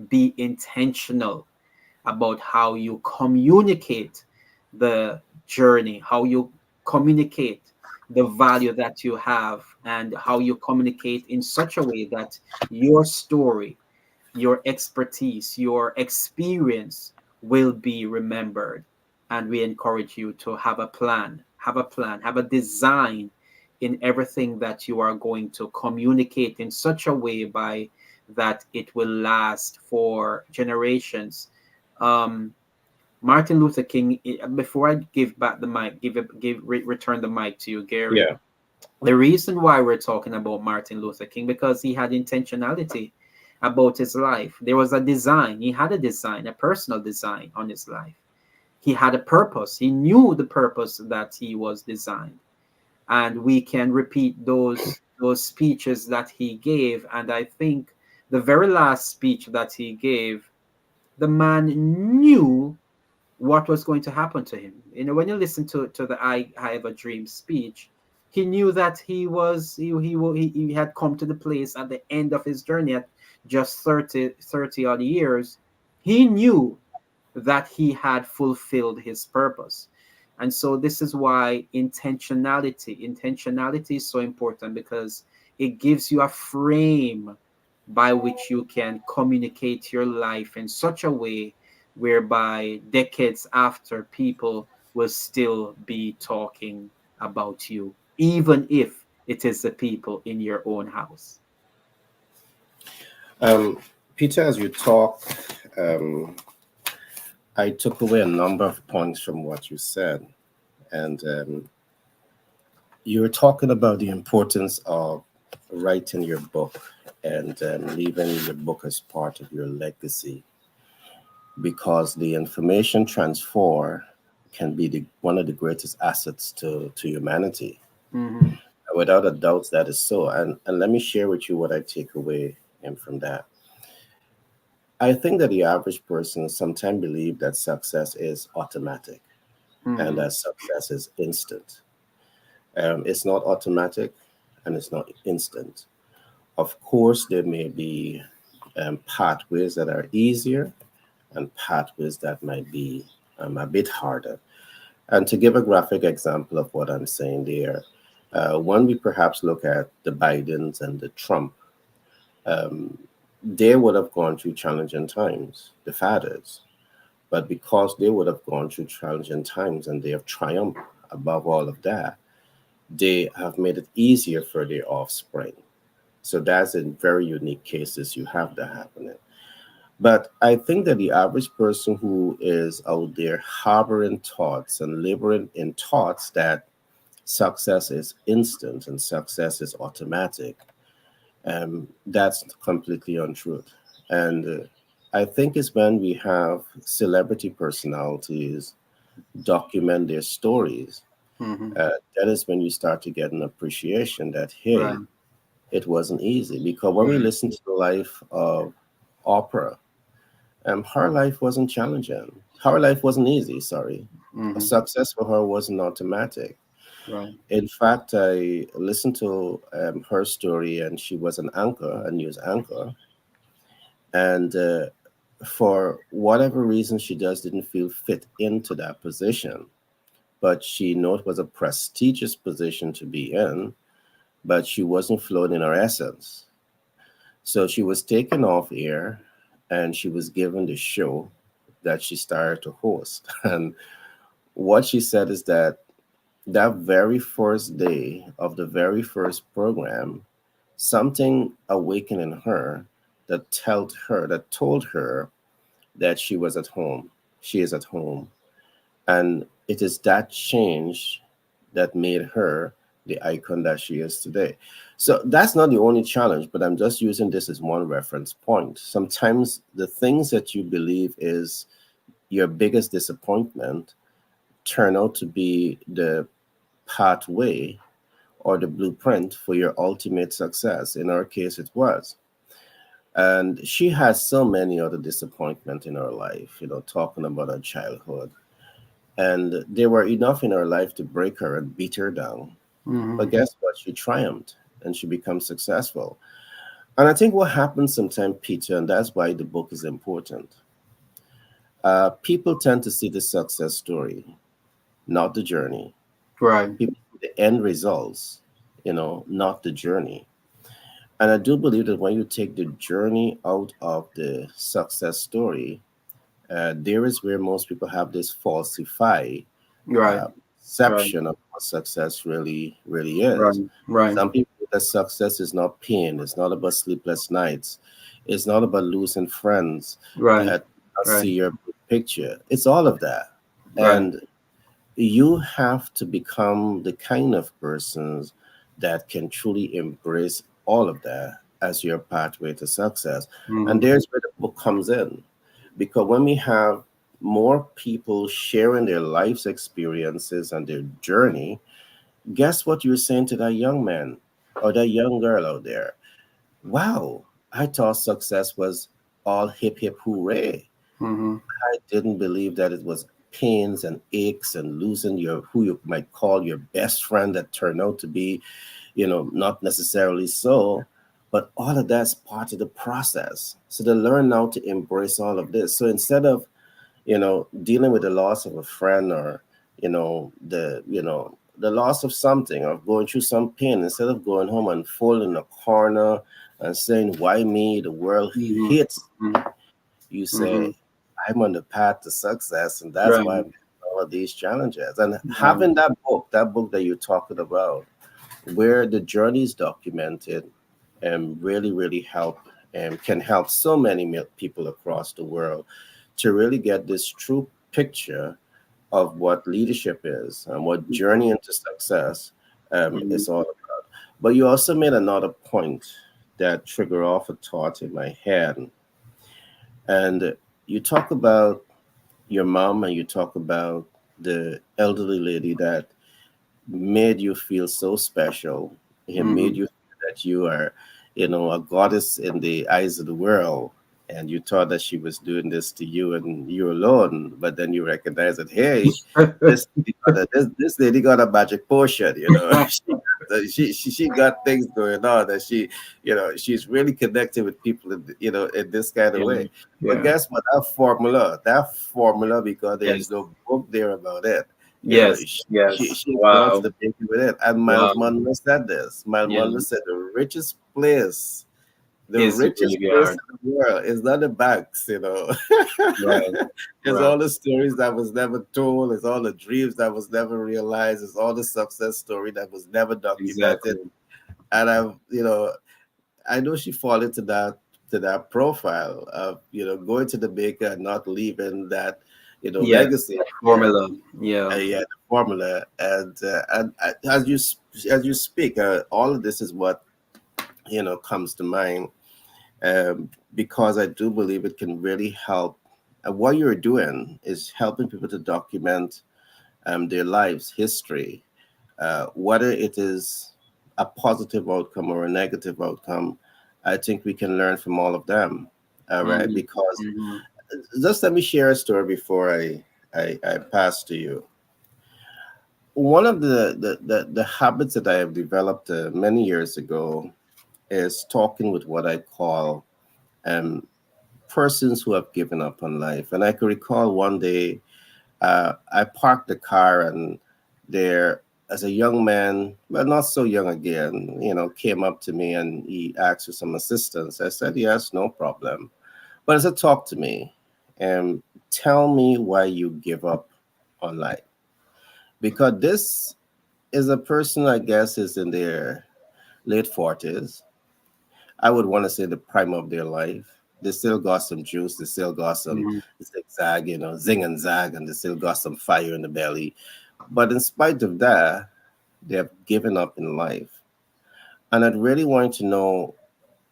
Be intentional about how you communicate the journey, how you communicate the value that you have, and how you communicate in such a way that your story, your expertise, your experience will be remembered. And we encourage you to have a plan, have a design in everything that you are going to communicate in such a way by that it will last for generations. Um, Martin Luther King. Before I give back the mic, return the mic to you, Gary. Yeah. The reason why we're talking about Martin Luther King, because he had intentionality about his life. There was a design. He had a design, a personal design on his life. He had a purpose. He knew the purpose that he was designed, and we can repeat those speeches that he gave. And I think the very last speech that he gave, the man knew what was going to happen to him. You know, when you listen to the I Have a Dream speech, he knew that he had come to the place at the end of his journey at just 30 odd years. He knew that he had fulfilled his purpose. And so this is why intentionality is so important, because it gives you a frame by which you can communicate your life in such a way whereby decades after, people will still be talking about you, even if it is the people in your own house. Um, Peter, as you talk, um, I took away a number of points from what you said. And you were talking about the importance of writing your book and leaving your book as part of your legacy, because the information transfer can be one of the greatest assets to humanity. Mm-hmm. Without a doubt, that is so. And let me share with you what I take away from that. I think that the average person sometimes believe that success is automatic and Mm-hmm. that success is instant. It's not automatic and it's not instant. Of course, there may be pathways that are easier and pathways that might be a bit harder. And to give a graphic example of what I'm saying there, when we perhaps look at the Bidens and the Trump, um, they would have gone through challenging times, the fathers, but because they would have gone through challenging times and they have triumphed above all of that, they have made it easier for their offspring. So that's in very unique cases you have that happening. But I think that the average person who is out there harboring thoughts and laboring in thoughts that success is instant and success is automatic, that's completely untrue. And I think it's when we have celebrity personalities document their stories, Mm-hmm. that is when you start to get an appreciation that, Right. hey, it wasn't easy. Because when we Right. listen to the life of Oprah, her life wasn't challenging. Her life wasn't easy, sorry. A Mm-hmm. success for her wasn't automatic. Right. In fact, I listened to her story, and she was an anchor, a news anchor. And for whatever reason, she just didn't feel fit into that position. But she knew it was a prestigious position to be in, but she wasn't flowing in her essence. So she was taken off air and she was given the show that she started to host. And what she said is that that very first day of the very first program, something awakened in her that told her that she was at home. She is at home. And it is that change that made her the icon that she is today. So that's not the only challenge, but I'm just using this as one reference point. Sometimes the things that you believe is your biggest disappointment turn out to be the pathway or the blueprint for your ultimate success. In our case, it was. And she has so many other disappointments in her life, talking about her childhood. And there were enough in her life to break her and beat her down. Mm-hmm. But guess what? She triumphed and she becomes successful. And I think what happens sometimes, Peter, and that's why the book is important. People tend to see the success story, not the journey. Right. People see the end results, not the journey. And I do believe that when you take the journey out of the success story, there is where most people have this falsified Right. uh, Right. perception of what success really Right. is. Right. Some people think that success is not pain. It's not about sleepless nights. It's not about losing friends Right. that not see Right. your big picture. It's all of that. Right. And you have to become the kind of persons that can truly embrace all of that as your pathway to success. And Mm-hmm. there's where the book comes in. Because when we have more people sharing their life's experiences and their journey, guess what you're saying to that young man or that young girl out there? Wow, I thought success was all hip hip hooray. Mm-hmm. I didn't believe that it was pains and aches and losing your who you might call your best friend that turned out to be, not necessarily so. But all of that's part of the process. So to learn now to embrace all of this. So instead of, dealing with the loss of a friend or, the loss of something or going through some pain, instead of going home and falling in a corner and saying, why me? The world Mm-hmm. hates Mm-hmm. you Mm-hmm. say, I'm on the path to success, and that's why I'm Right. having all of these challenges. And Right. having that book that you're talking about, where the journey is documented, and really help and can help so many people across the world to really get this true picture of what leadership is and what journey into success Mm-hmm. is all about. But you also made another point that triggered off a thought in my head, and you talk about your mom and you talk about the elderly lady that made you feel so special. It made Mm-hmm. you feel that you are, a goddess in the eyes of the world. And you thought that she was doing this to you and you alone, but then you recognize that, hey, this lady got a magic potion, she got things going on that she's really connected with people in this kind of Yeah. way. But Yeah. guess what? That formula, because there is Yes. no book there about it. Yes. Yes. She's gone to Wow. the bakery with it. And Miles Wow. Monroe said this. Miles Yeah. Monroe said the Is the richest place graveyard. in the world is not the banks. Right. It's Right. all the stories that was never told. It's all the dreams that was never realized. It's all the success story that was never documented. Exactly. And I know she fall into that profile of going to the baker and not leaving that Yes. legacy. That Yeah, formula. Yeah. yeah, the formula, and as you speak, all of this is what comes to mind, because I do believe it can really help. What you're doing is helping people to document their lives, history, whether it is a positive outcome or a negative outcome. I think we can learn from all of them, right? Mm-hmm. Because Mm-hmm. just let me share a story before I pass to you. One of the habits that I have developed many years ago is talking with what I call um, persons who have given up on life. And I could recall one day I parked the car, and there, as a young man, but not so young again, came up to me and he asked for some assistance. I said, yes, no problem. But I said, talk to me and tell me why you give up on life. Because this is a person, I guess, is in their late 40s. I would want to say the prime of their life. They still got some juice. They still got some Mm-hmm. zigzag, zing and zag, and they still got some fire in the belly. But in spite of that, they have given up in life. And I'd really want to know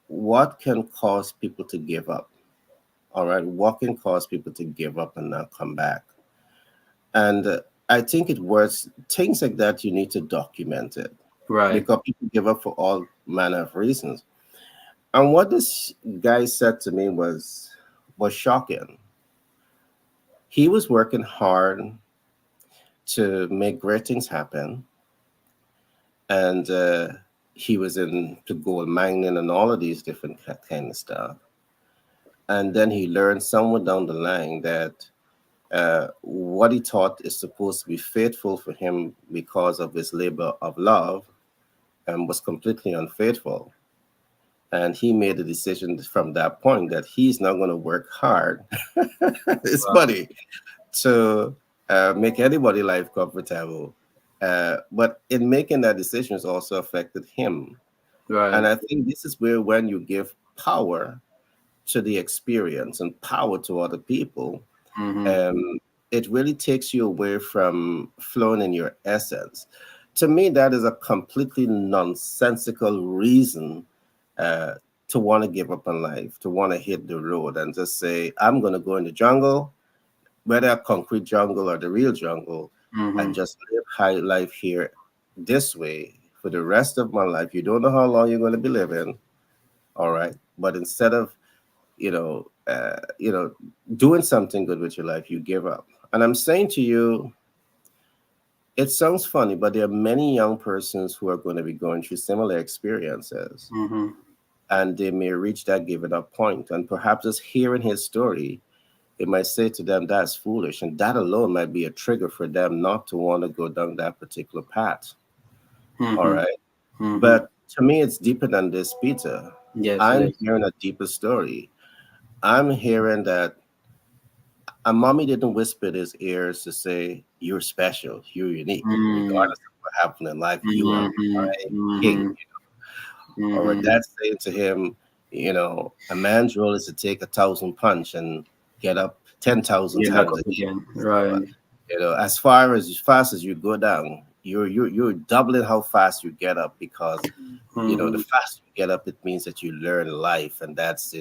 what can cause people to give up. All right. What can cause people to give up and not come back? And I think it works. Things like that, you need to document it Right. because people give up for all manner of reasons. And what this guy said to me was shocking. He was working hard to make great things happen, and he was into gold mining and all of these different kind of stuff. And then he learned somewhere down the line that what he thought is supposed to be faithful for him because of his labor of love was completely unfaithful. And he made a decision from that point that he's not going to work hard. It's Wow. funny to make anybody life comfortable. But in making that decision, it's also affected him. And Right. I think this is where when you give power to the experience and power to other people, Mm-hmm. um, it really takes you away from flowing in your essence. To me, that is a completely nonsensical reason uh, to want to give up on life, to want to hit the road and just say, I'm going to go in the jungle, whether a concrete jungle or the real jungle, and Mm-hmm. just live high life here this way for the rest of my life. You don't know how long you're going to be living, all right? But instead of doing something good with your life, you give up. And I'm saying to you, it sounds funny, but there are many young persons who are going to be going through similar experiences, Mm-hmm. and they may reach that giving up point. And perhaps just hearing his story, it might say to them that's foolish, and that alone might be a trigger for them not to want to go down that particular path. All Mm-hmm. right. Mm-hmm. But to me, it's deeper than this, Peter. Yes, it I'm is. hearing a deeper story. I'm hearing that a mommy didn't whisper in his ears to say, you're special, you're unique. Mm-hmm. Regardless of what happened in life, you are Mm-hmm. my king. Mm-hmm. Or a Mm-hmm. dad saying to him, a man's role is to take 1,000 punch and get up 10,000 You're back times up again. again. So, Right. as fast as you go down, you're doubling how fast you get up, because the Mm-hmm. faster you get up, it means that you learn life, and that's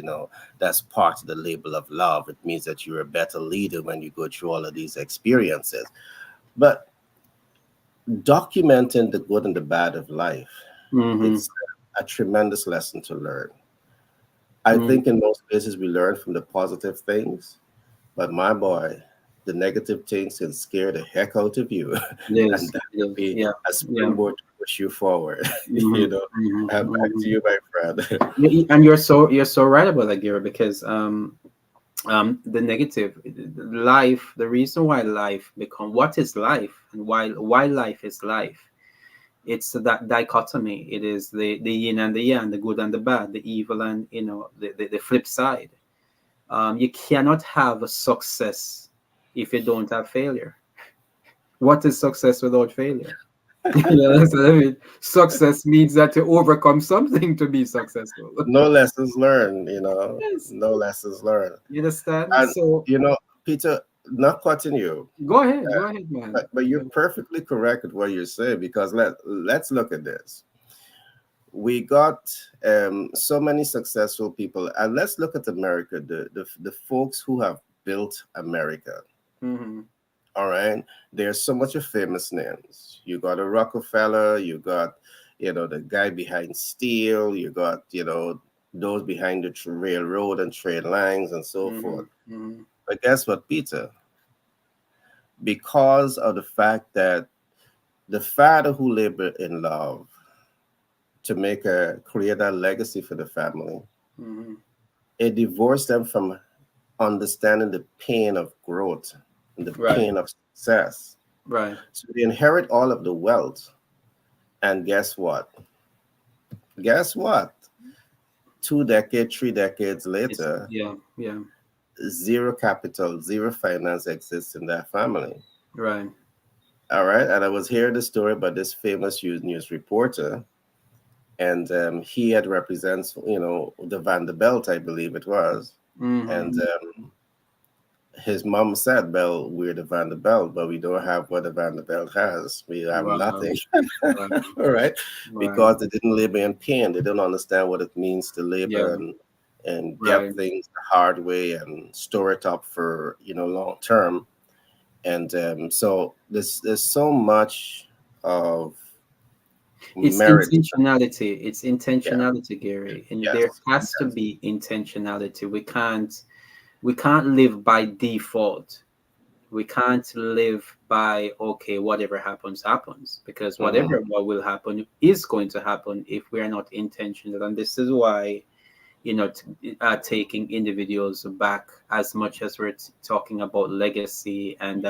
part of the label of love. It means that you're a better leader when you go through all of these experiences. But documenting the good and the bad of life, Mm-hmm. it's a tremendous lesson to learn. I think Mm-hmm. in most cases we learn from the positive things, but my boy, the negative things can scare the heck out of you, and Yes. that can Yes. be Yeah. a Yeah. springboard to push you forward. Mm-hmm. Back to Mm-hmm. you, my friend. And you're so right about that, Gary, because the negative life, the reason why life become what is life and why life is life, it's that dichotomy. It is the yin and the yang, the good and the bad, the evil and the flip side. You cannot have a success if you don't have failure. What is success without failure? That's what I mean. Success means that you overcome something to be successful. No lessons learned, Yes, no lessons learned. you understand. And So Peter, not cutting you, go ahead, man. but you're perfectly correct with what you're saying, because let's look at this. We got so many successful people, and let's look at America, the folks who have built America. Mm-hmm. All right, there's so much of famous names. You got a Rockefeller, you got the guy behind steel, you got those behind the railroad and train lines and so Mm-hmm. forth. Mm-hmm. But guess what, Peter? Because of the fact that the father who labored in love to create a legacy for the family, Mm-hmm. it divorced them from understanding the pain of growth and the Right, pain of success. right. So they inherit all of the wealth. And guess what? Guess what? 2 decades, 3 decades It's later, yeah, yeah. zero capital, zero finance exists in that family. Right. All right. And I was hearing the story about this famous news reporter, and he had represents, the Vanderbilt, I believe it was. And Mm-hmm. his mom said, well, we're the Vanderbilt, but we don't have what the Vanderbilt has. We have Wow. nothing. Right. All right. Right. Because they didn't labor in pain. They don't understand what it means to labor Yeah. and get Right. things the hard way and store it up for, long term. And so there's so much of It's merit. intentionality. It's Yeah. intentionality, Gary, and there Yes. has to be intentionality. We can't live by default. We can't live by okay, whatever happens happens, because Hmm. what will happen is going to happen if we are not intentional. And this is why taking individuals back, as much as we're talking about legacy and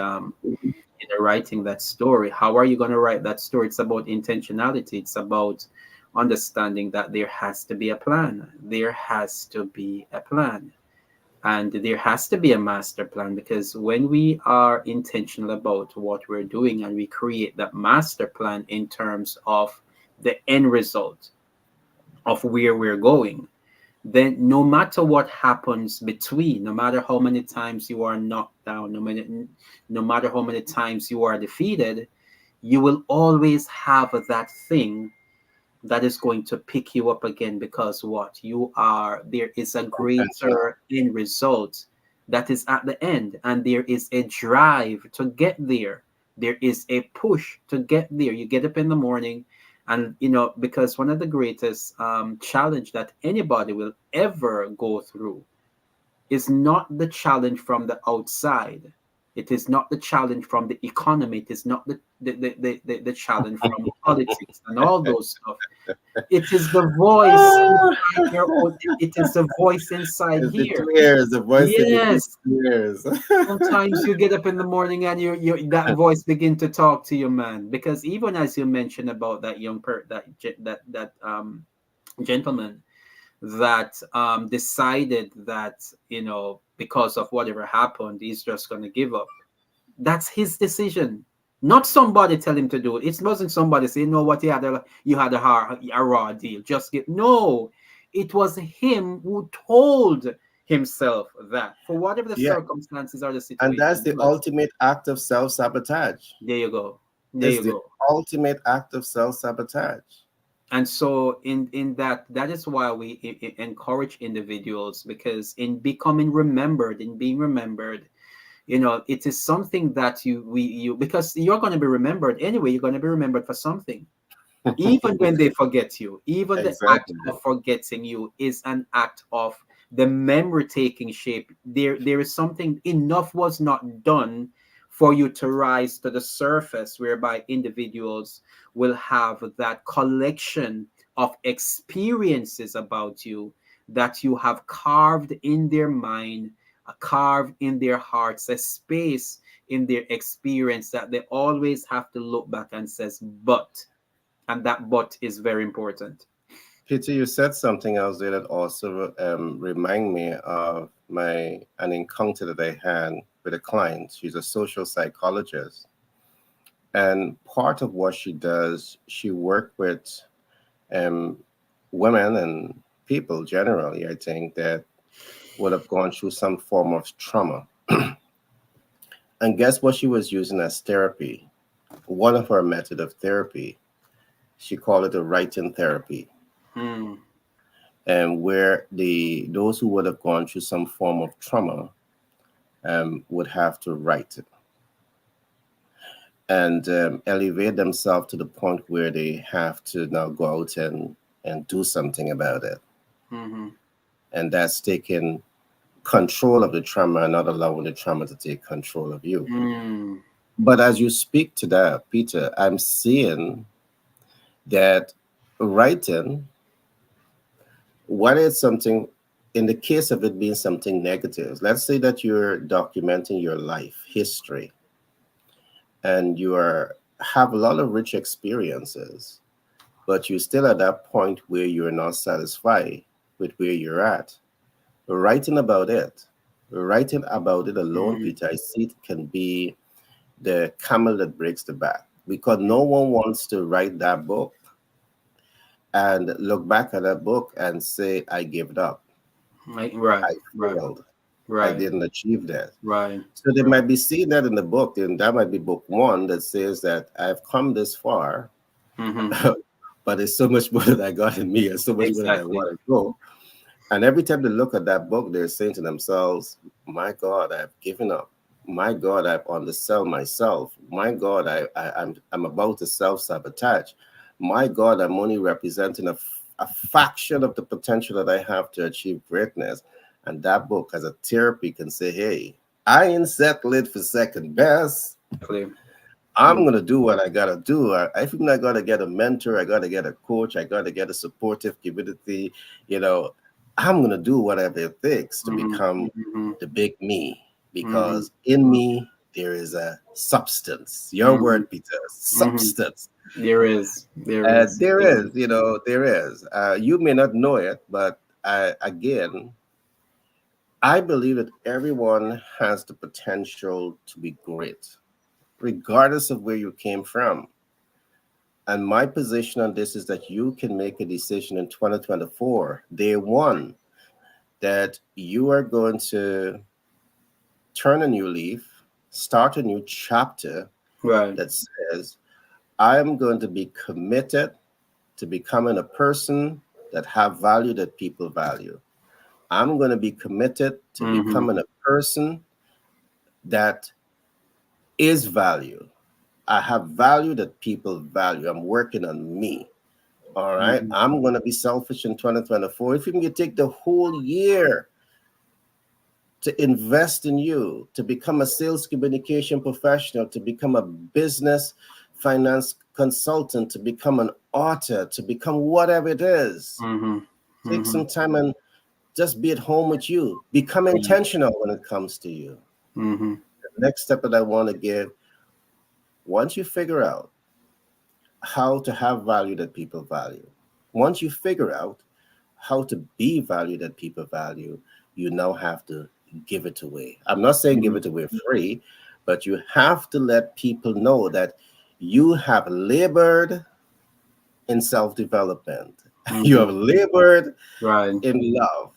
writing that story. How are you going to write that story? It's about intentionality. It's about understanding that there has to be a plan. There has to be a plan. And there has to be a master plan, because when we are intentional about what we're doing and we create that master plan in terms of the end result of where we're going, then no matter what happens between, no matter how many times you are knocked down, no matter how many times you are defeated, you will always have that thing that is going to pick you up again, because what you are, there is a Intentional. greater end result that is at the end, and there is a drive to get there. There is a push to get there. You get up in the morning, and because one of the greatest challenge that anybody will ever go through is not the challenge from the outside. It is not the challenge from the economy. It is not the challenge from politics and all those stuff. It is the voice Ah, inside your own. It is the voice inside it's the here. tears, the voice in between Yes. tears. Sometimes you get up in the morning and that voice begin to talk to you, man. Because even as you mentioned about that gentleman that decided that because of whatever happened, he's just going to give up. That's his decision. Not somebody tell him to do it. It wasn't somebody say, "You know what, you had a raw deal. Just get." No, it was him who told himself that for whatever the Yeah, circumstances or the and that's situation the was. ultimate act of self-sabotage. There you go. There It's you the go. ultimate act of self-sabotage. And so in that is why we encourage individuals, because in becoming remembered, in being remembered, it is something that you because you're going to be remembered anyway. You're going to be remembered for something, even when they forget you. Even the act Exactly. of forgetting you is an act of the memory taking shape. There is something, enough was not done for you to rise to the surface, whereby individuals will have that collection of experiences about you that you have carved in their mind, carved in their hearts, a space in their experience that they always have to look back and says, and that but is very important. Peter, you said something else there that also remind me of an encounter that I had with a client. She's a social psychologist, and part of what she does, she worked with um, women and people generally, I think, that would have gone through some form of trauma. And guess what she was using as therapy? One of her method of therapy, she called it a writing therapy, Hmm. and where those who would have gone through some form of trauma would have to write it and elevate themselves to the point where they have to now go out and do something about it. Hmm. And that's taking control of the trauma and not allowing the trauma to take control of you. Hmm. But as you speak to that, Peter, I'm seeing that writing, what is something, in the case of it being something negative, let's say that you're documenting your life history and have a lot of rich experiences, but you're still at that point where you're not satisfied with where you're at. Writing about it, writing about it alone, Hmm. Peter, I see it can be the camel that breaks the back, because no one wants to write that book and look back at that book and say, I gave it up. Right, I right, failed. I right, didn't achieve that. right, So they right. might be seeing that in the book, and that might be book one that says that I've come this far, Hmm. but there's so much more that I got in me and so much more that I Exactly. want to go. And every time they look at that book, they're saying to themselves, my God, I've given up. My God, I've undersell myself. My God, I'm about to self-sabotage. My God, I'm only representing a fraction of the potential that I have to achieve greatness. And that book as a therapy can say, hey, I ain't settling for second best. Exactly. I'm gonna do what I gotta do. I think I gotta get a mentor. I gotta get a coach. I gotta get a supportive community. You know, I'm gonna do whatever it takes to Hmm. become Hmm. the big me, Hmm. because in me there is a substance. Your Hmm. word, Peter, Hmm. substance. There is, there is. There is, you know, there is. You may not know it, but again, I believe that everyone has the potential to be great, regardless of where you came from. And my position on this is that you can make a decision in 2024, day one, that you are going to turn a new leaf, start a new chapter Right. that says, I'm going to be committed to becoming a person that have value that people value. I'm going to be committed to Mm-hmm. becoming a person that is value. I have value that people value. I'm working on me. All right. Mm-hmm. I'm going to be selfish in 2024. If you can take the whole year to invest in you, to become a sales communication professional, to become a business finance consultant, to become an author, to become whatever it is, Mm-hmm. take Mm-hmm. some time and just be at home with you. Become Right. intentional when it comes to you. Mm-hmm. The next step that I want to give, once you figure out how to have value that people value, once you figure out how to be value that people value, you now have to give it away. I'm not saying give Mm-hmm. it away free, but you have to let people know that you have labored in self development, you Mm-hmm. have labored Right. in love,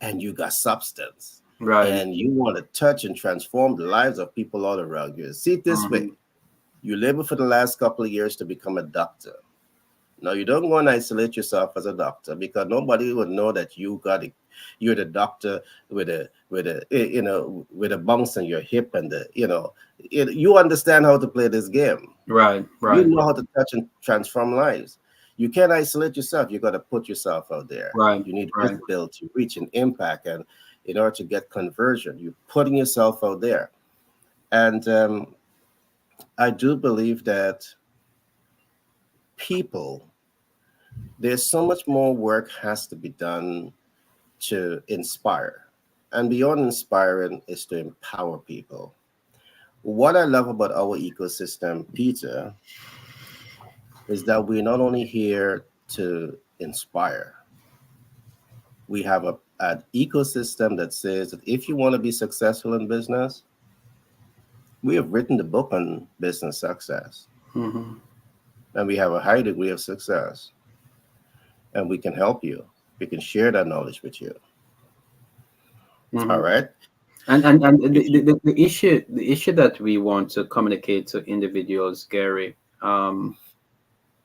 and you got substance. Right. And you want to touch and transform the lives of people all around you. See it this Mm-hmm. way, you labor for the last couple of years to become a doctor. Now you don't go and isolate yourself as a doctor because nobody would know that you're the doctor with a bounce in your hip and you understand how to play this game. Right. You Right. know how to touch and transform lives. You can't isolate yourself. You got to put yourself out there. Right. You need Right. visibility, reach, and impact. And in order to get conversion, you're putting yourself out there. And I do believe that people, there's so much more work has to be done to inspire. And beyond inspiring is to empower people. What I love about our ecosystem, Peter, is that we're not only here to inspire, we have an ecosystem that says that if you want to be successful in business, we have written the book on business success, Mm-hmm. and we have a high degree of success, and we can help you. We can share that knowledge with you. All Mm-hmm. right. And If you, the issue that we want to communicate to individuals, Gary,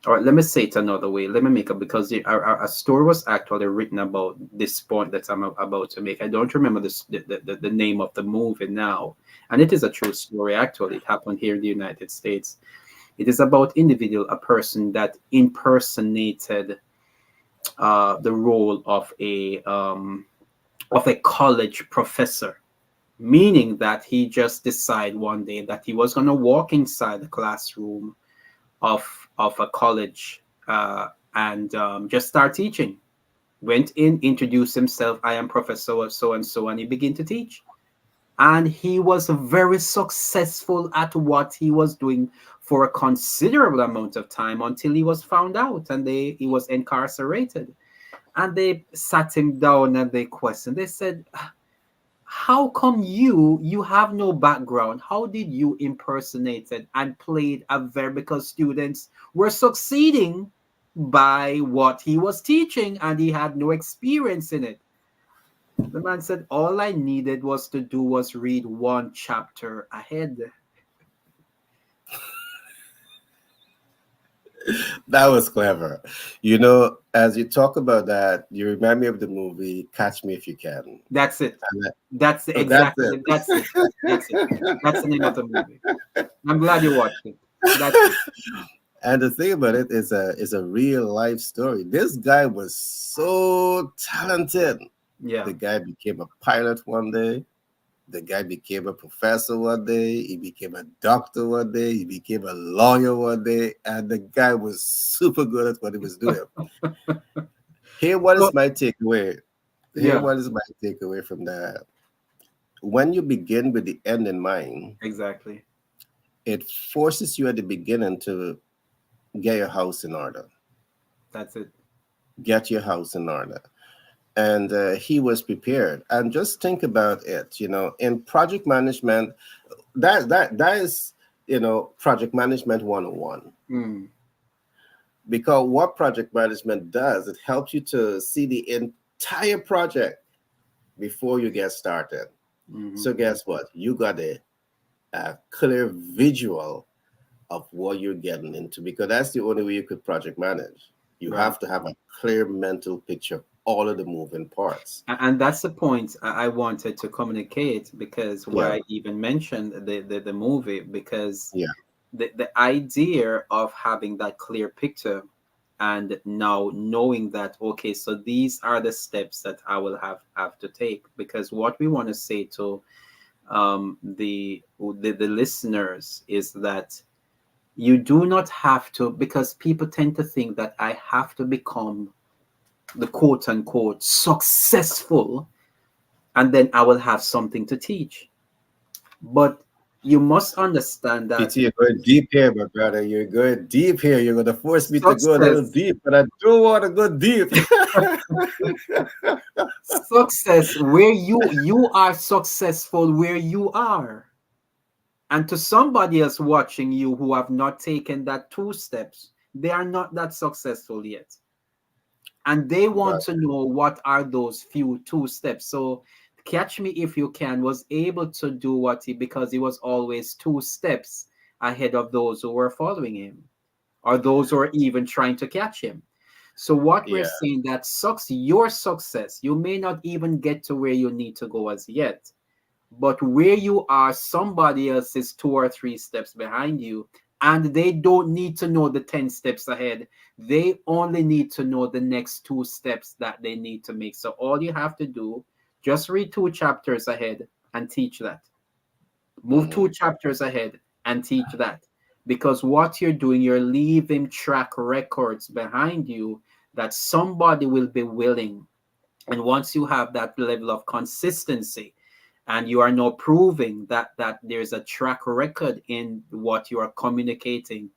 or let me say it another way. Let me make it because a story was actually written about this point that I'm about to make. I don't remember the name of the movie now, and it is a true story. Actually, it happened here in the United States. It is about a person that impersonated the role of a college professor, meaning that he just decided one day that he was going to walk inside the classroom of a college and just start teaching. Went in, introduced himself. I am Professor so and so, and he began to teach. And he was very successful at what he was doing for a considerable amount of time until he was found out and he was incarcerated. And they sat him down and they questioned. They said, how come you have no background? How did you impersonate it and played a very, because students were succeeding by what he was teaching and he had no experience in it? The man said all I needed was to do was read one chapter ahead. that was clever. You know, as you talk about that, you remind me of the movie Catch Me If You Can. That's it. And That's that's exactly it. it. That's it. That's it. That's the name of the movie. I'm glad you watched it. That's it. And the thing about it is a real life story. This guy was so talented. Yeah. The guy became a pilot one day. The guy became a professor one day. He became a doctor one day. He became a lawyer one day. And the guy was super good at what he was doing. Here, what So is my takeaway? Here, yeah, what is my takeaway from that? When you begin with the end in mind, exactly. it forces you at the beginning to get your house in order. That's it. Get your house in order. and he was prepared. And just think about it, in project management, that is, project management 101. Mm. Because what project management does, it helps you to see the entire project before you get started. Mm-hmm. So guess what? You got a clear visual of what you're getting into, because that's the only way you could project manage. You Right. have to have a clear mental picture of all of the moving parts. And that's the point I wanted to communicate, because where Yeah, I even mentioned the movie, because yeah. the idea of having that clear picture, and now knowing that, okay, so these are the steps that I will have to take. Because what we want to say to the listeners is that you do not have to, because people tend to think that I have to become the quote unquote successful, and then I will have something to teach. But you must understand that PT, you're going deep here, my brother. You're going deep here. You're going to force me to go a little success deep, but I don't want to go deep. success where you are successful where you are, and to somebody else watching you who have not taken that two steps, they are not that successful yet, and they want Right. to know what are those few two steps. So Catch Me If You Can was able to do what he, because he was always two steps ahead of those who were following him, or those who are even trying to catch him. So what we're Yeah. saying, that sucks your success. You may not even get to where you need to go as yet, but where you are, somebody else is two or three steps behind you, and they don't need to know the 10 steps ahead. They only need to know the next two steps that they need to make. So all you have to do, just read two chapters ahead and teach that. Move two Mhm. chapters ahead and teach that. Because what you're doing, you're leaving track records behind you that somebody will be willing. And once you have that level of consistency, and you are now proving that there's a track record in what you are communicating.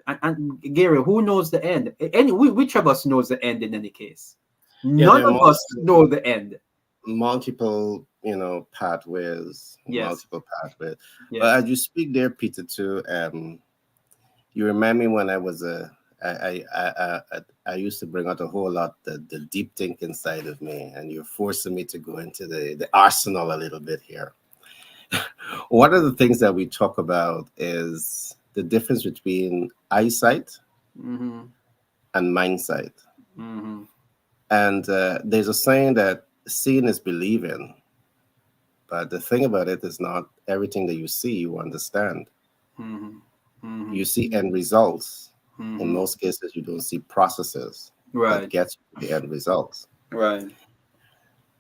And Gary, who knows the end? Which of us knows the end in any case? Yeah, None there are of us know the end. multiple, pathways, Yes. multiple pathways. But Yes. as you speak there, Peter, too, you remind me when I was I used to bring out a whole lot the deep thinking side of me, and you're forcing me to go into the arsenal a little bit here. One of the things that we talk about is the difference between eyesight Mm-hmm. and mindsight. Mm-hmm. And there's a saying that seeing is believing, but the thing about it is not everything that you see you understand. Mm-hmm. Mm-hmm. You see end results. In Mm-hmm. most cases, you don't see processes that Right. get you to the end results. Right.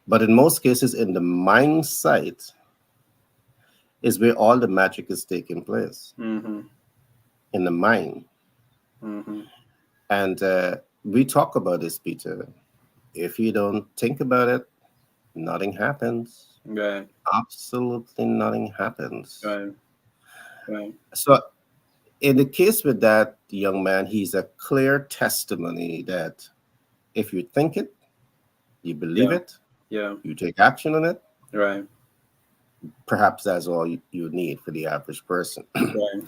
But in most cases, in the mindset is where all the magic is taking place, Mm-hmm. in the mind. Mm-hmm. And we talk about this, Peter. If you don't think about it, nothing happens. Right. Absolutely nothing happens. Right. Right. So, in the case with that young man, he's a clear testimony that if you think it, you believe Yeah. it, Yeah. you take action on it, Right. perhaps that's all you need for the average person. Right.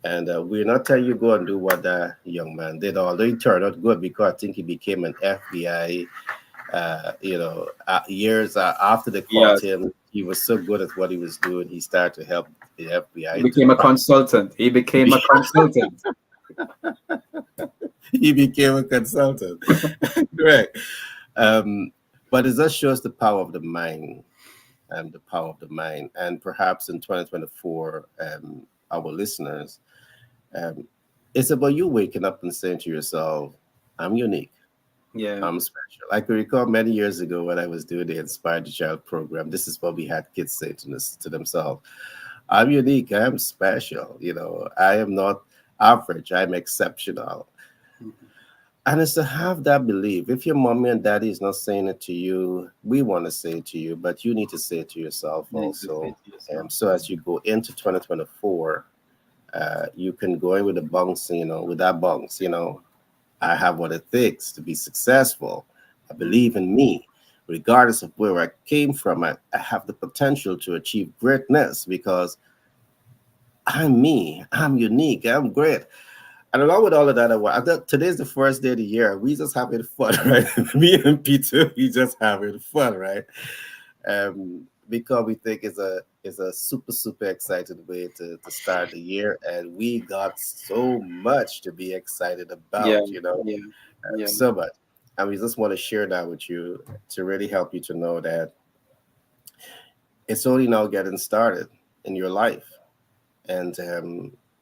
And we're not telling you go and do what that young man did, although he turned out good because I think he became an FBI. Years after they caught Yes. him, he was so good at what he was doing, he started to help the He FBI to became a crack. consultant. He became a consultant. He became a consultant. Correct. But it just shows the power of the mind, and the power of the mind. And perhaps in 2024, our listeners, um, it's about you waking up and saying to yourself, I'm unique. Yeah. I'm special. I can recall many years ago when I was doing the Inspired Child program. This is what we had kids say to themselves. I'm unique. I'm special. I am not average. I'm exceptional. Mhm. And it's to have that belief. If your mommy and daddy is not saying it to you, we want to say it to you, but you need to say it to yourself You need to say also. to yourself. So as you go into 2024, you can go in with a bunks, with that bunks, I have what it takes to be successful. I believe in me. regardless of where I came from, I have the potential to achieve greatness because I'm me, I'm unique, I'm great. And along with all of that, I thought today's the first day of the year. We just having fun, right? Me and Peter, we just having fun, right? Because we think it's a super exciting way to start the year, and we got so much to be excited Yeah, about, yeah, yeah. so much. And we just want to share that with you to really help you to know that it's only now getting started in your life. And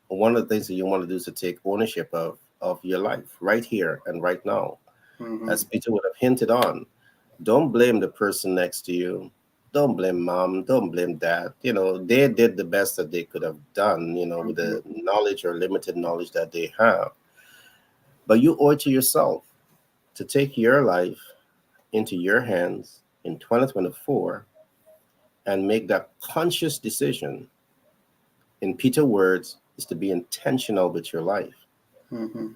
one of the things that you want to do is to take ownership of your life right here and right now. Mm-hmm. As Peter would have hinted on, don't blame the person next to you. Don't blame mom. Don't blame dad. They did the best that they could have done, with Mm-hmm. the knowledge or limited knowledge that they have. But you owe it to yourself to take your life into your hands in 2024 and make that conscious decision. In Peter's words, is to be intentional with your life. Mm-hmm.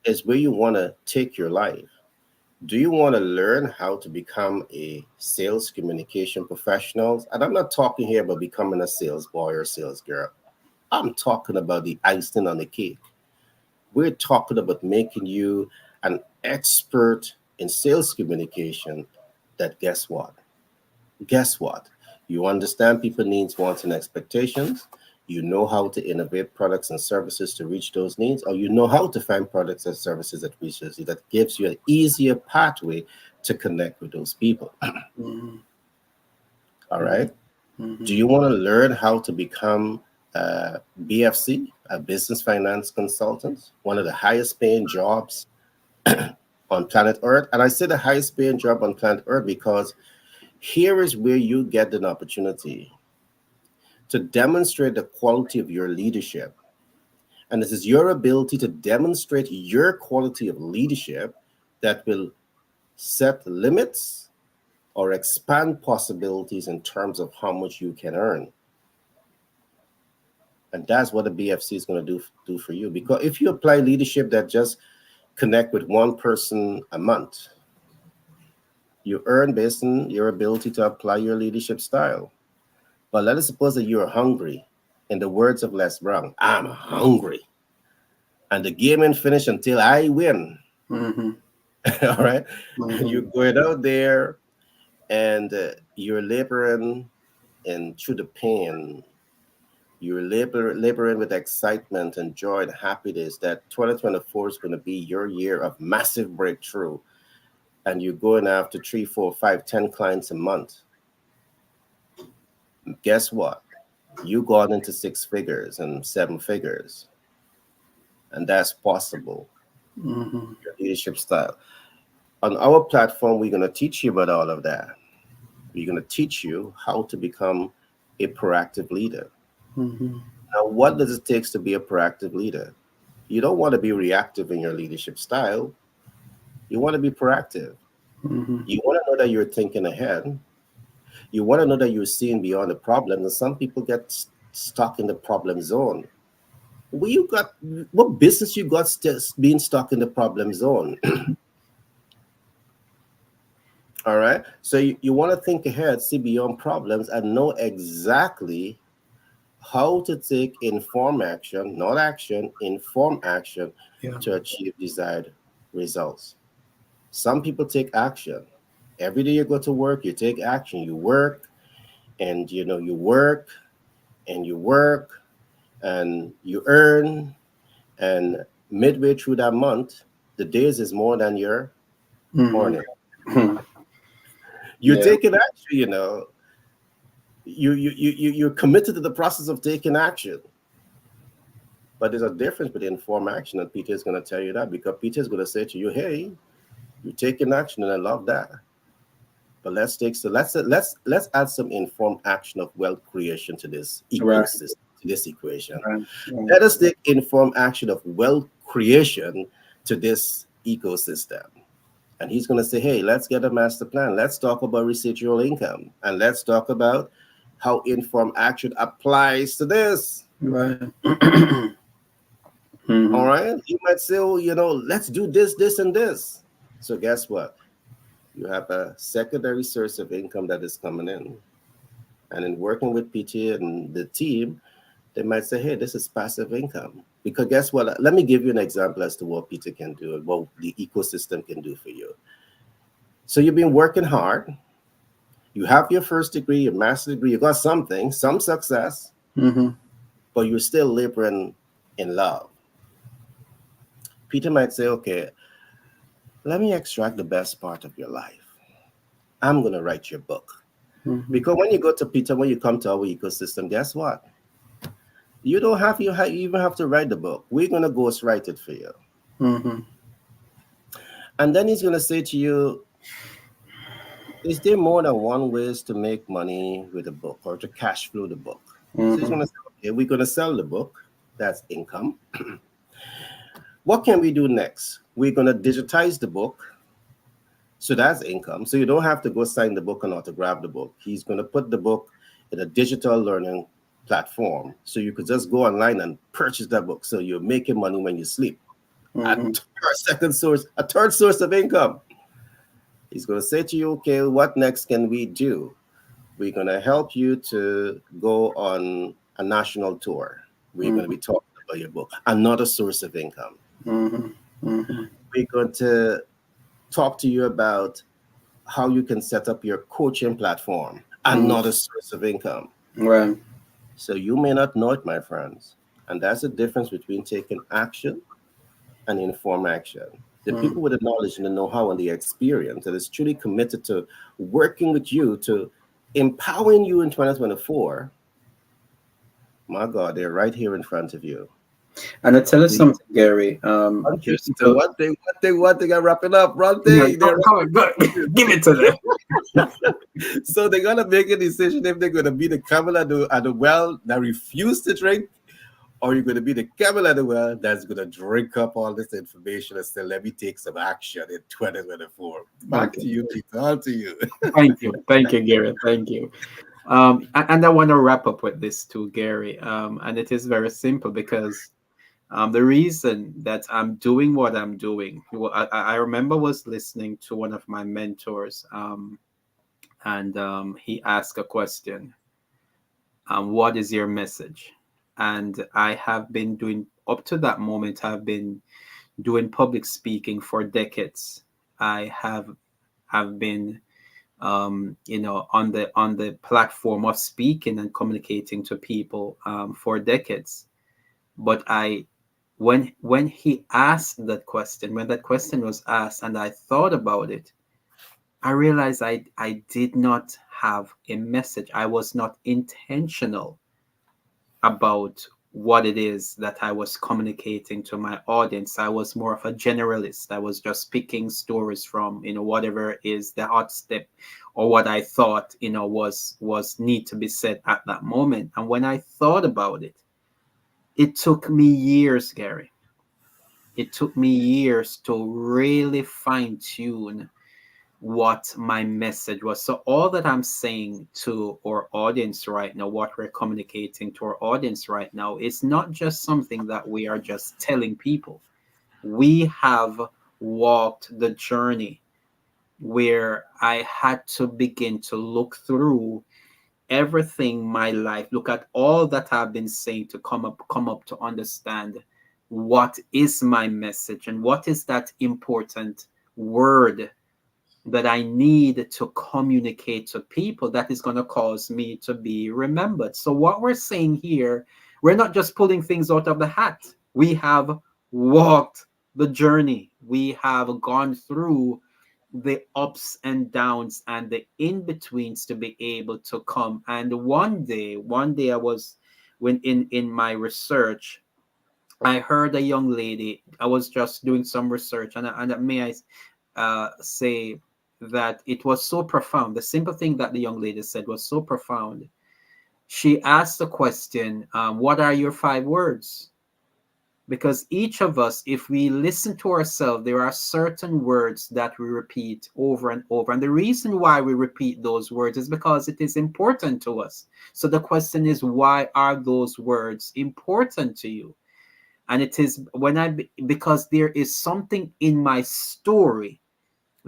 Is where you want to take your life. Do you want to learn how to become a sales communication professional? And I'm not talking here about becoming a sales boy or sales girl. I'm talking about the icing on the cake. We're talking about making you an expert in sales communication. That guess what? Guess what? You understand people needs, wants, and expectations. You know how to innovate products and services to reach those needs, or you know how to find products and services that reaches you, that gives you an easier pathway to connect with those people. Mm-hmm. All right. Mm-hmm. Do you want to learn how to become a BFC, a business finance consultant, one of the highest paying jobs on planet Earth? And I say the highest paying job on planet Earth because here is where you get an opportunity to demonstrate the quality of your leadership. And this is your ability to demonstrate your quality of leadership that will set limits or expand possibilities in terms of how much you can earn. And that's what the BFC is going to do for you. Because if you apply leadership that just connect with one person a month, you earn based on your ability to apply your leadership style. But let us suppose that you're hungry. In the words of Les Brown, I'm hungry. And the game ain't finished until I win. Mm-hmm. All right. And Mm-hmm. you're going out there and you're laboring and through the pain. You're laboring with excitement and joy and happiness that 2024 is going to be your year of massive breakthrough. And you're going after 3, 4, 5, 10 clients a month. Guess what? You got into 6 figures and 7 figures. And that's possible. Mm-hmm. Your leadership style. On our platform, we're going to teach you about all of that. We're going to teach you how to become a proactive leader. Mm-hmm. Now, what does it take to be a proactive leader? You don't want to be reactive in your leadership style. You want to be proactive. Mm-hmm. You want to know that you're thinking ahead. You want to know that you're seeing beyond the problem. And some people get stuck in the problem zone. Well, you got what business you got being stuck in the problem zone? All right. So you want to think ahead, see beyond problems, and know exactly how to take informed action, not action, informed action Yeah. to achieve desired results. Some people take action. Every day you go to work, you take action. You work and you work and you work and you earn. And midway through that month, the days is more than your Mm-hmm. earning. You're Yeah. taking action, you're committed to the process of taking action. But there's a difference between informed action, and Peter is going to tell you that because Peter is going to say to you, "Hey, you're taking action, and I love that. But let's add some informed action of wealth creation to this Right. ecosystem, to this equation. Right. Right. Let us take informed action of wealth creation to this ecosystem." And he's going to say, "Hey, let's get a master plan. Let's talk about residual income, and let's talk about how informed action applies to this." Right. All Mm-hmm. right. You might say, "Oh, let's do this, this, and this." So guess what? You have a secondary source of income that is coming in. And in working with Peter and the team, they might say, hey, this is passive income. Because guess what? Let me give you an example as to what Peter can do and what the ecosystem can do for you. So you've been working hard. You have your first degree, your master's degree, you got something, some success, but you're still laboring in love. Peter might say, okay, let me extract the best part of your life. I'm going to write your book. Because when you go to Peter, when you come to our ecosystem, guess what? You don't have you even have to write the book. We're going to ghostwrite it for you. And then he's going to say to you, is there more than one ways to make money with a book or to cash flow the book? So he's going to say, okay, we're going to sell the book. That's income. What can we do next? We're going to digitize the book. So that's income. So you don't have to go sign the book and autograph the book. He's going to put the book in a digital learning platform. So you could just go online and purchase that book. So you're making money when you sleep. A third source of income. He's going to say to you, okay, what next can we do? We're going to help you to go on a national tour. We're going to be talking about your book. Another source of income. We're going to talk to you about how you can set up your coaching platform. Another source of income. Right. So you may not know it, my friends. And that's the difference between taking action and informed action. The people with the knowledge and the know-how and the experience that is truly committed to working with you to empowering you in 2024, my God, they're right here in front of you. And I tell you something, Gary. One thing, I'm wrapping up. One thing. Give it to them. So they're gonna make a decision if they're gonna be the camel at the well that refuse to drink, or you're gonna be the camel at the well that's gonna drink up all this information and say, let me take some action in 2024. Back to you, Peter. On to you. Thank you, Gary. Thank you. And I want to wrap up with this too, Gary. And it is very simple because the reason that I'm doing what I'm doing, I remember was listening to one of my mentors, and he asked a question, what is your message? And I have been doing, up to that moment, I've been doing public speaking for decades. I have been on the platform of speaking and communicating to people for decades. But when he asked that question, when that question was asked and I thought about it, I realized I did not have a message. I was not intentional about what it is that I was communicating to my audience. I was more of a generalist. I was just picking stories from, whatever is the hot step or what I thought, was need to be said at that moment. And when I thought about it, it took me years, Gary. It took me years to really fine tune what my message was. So all that I'm saying to our audience right now, what we're communicating to our audience right now, is not just something that we are just telling people. We have walked the journey where I had to begin to look through everything my life, look at all that I've been saying to come up to understand what is my message and what is that important word that I need to communicate to people that is going to cause me to be remembered. So what we're saying here, we're not just pulling things out of the hat. We have walked the journey. We have gone through the ups and downs and the in-betweens to be able to come. And one day I was, when in my research, I heard a young lady, I was just doing some research, and may I say that it was so profound. The simple thing that the young lady said was so profound. She asked the question, what are your 5 words? Because each of us, if we listen to ourselves, there are certain words that we repeat over and over. And the reason why we repeat those words is because it is important to us. So the question is, why are those words important to you? And it is because there is something in my story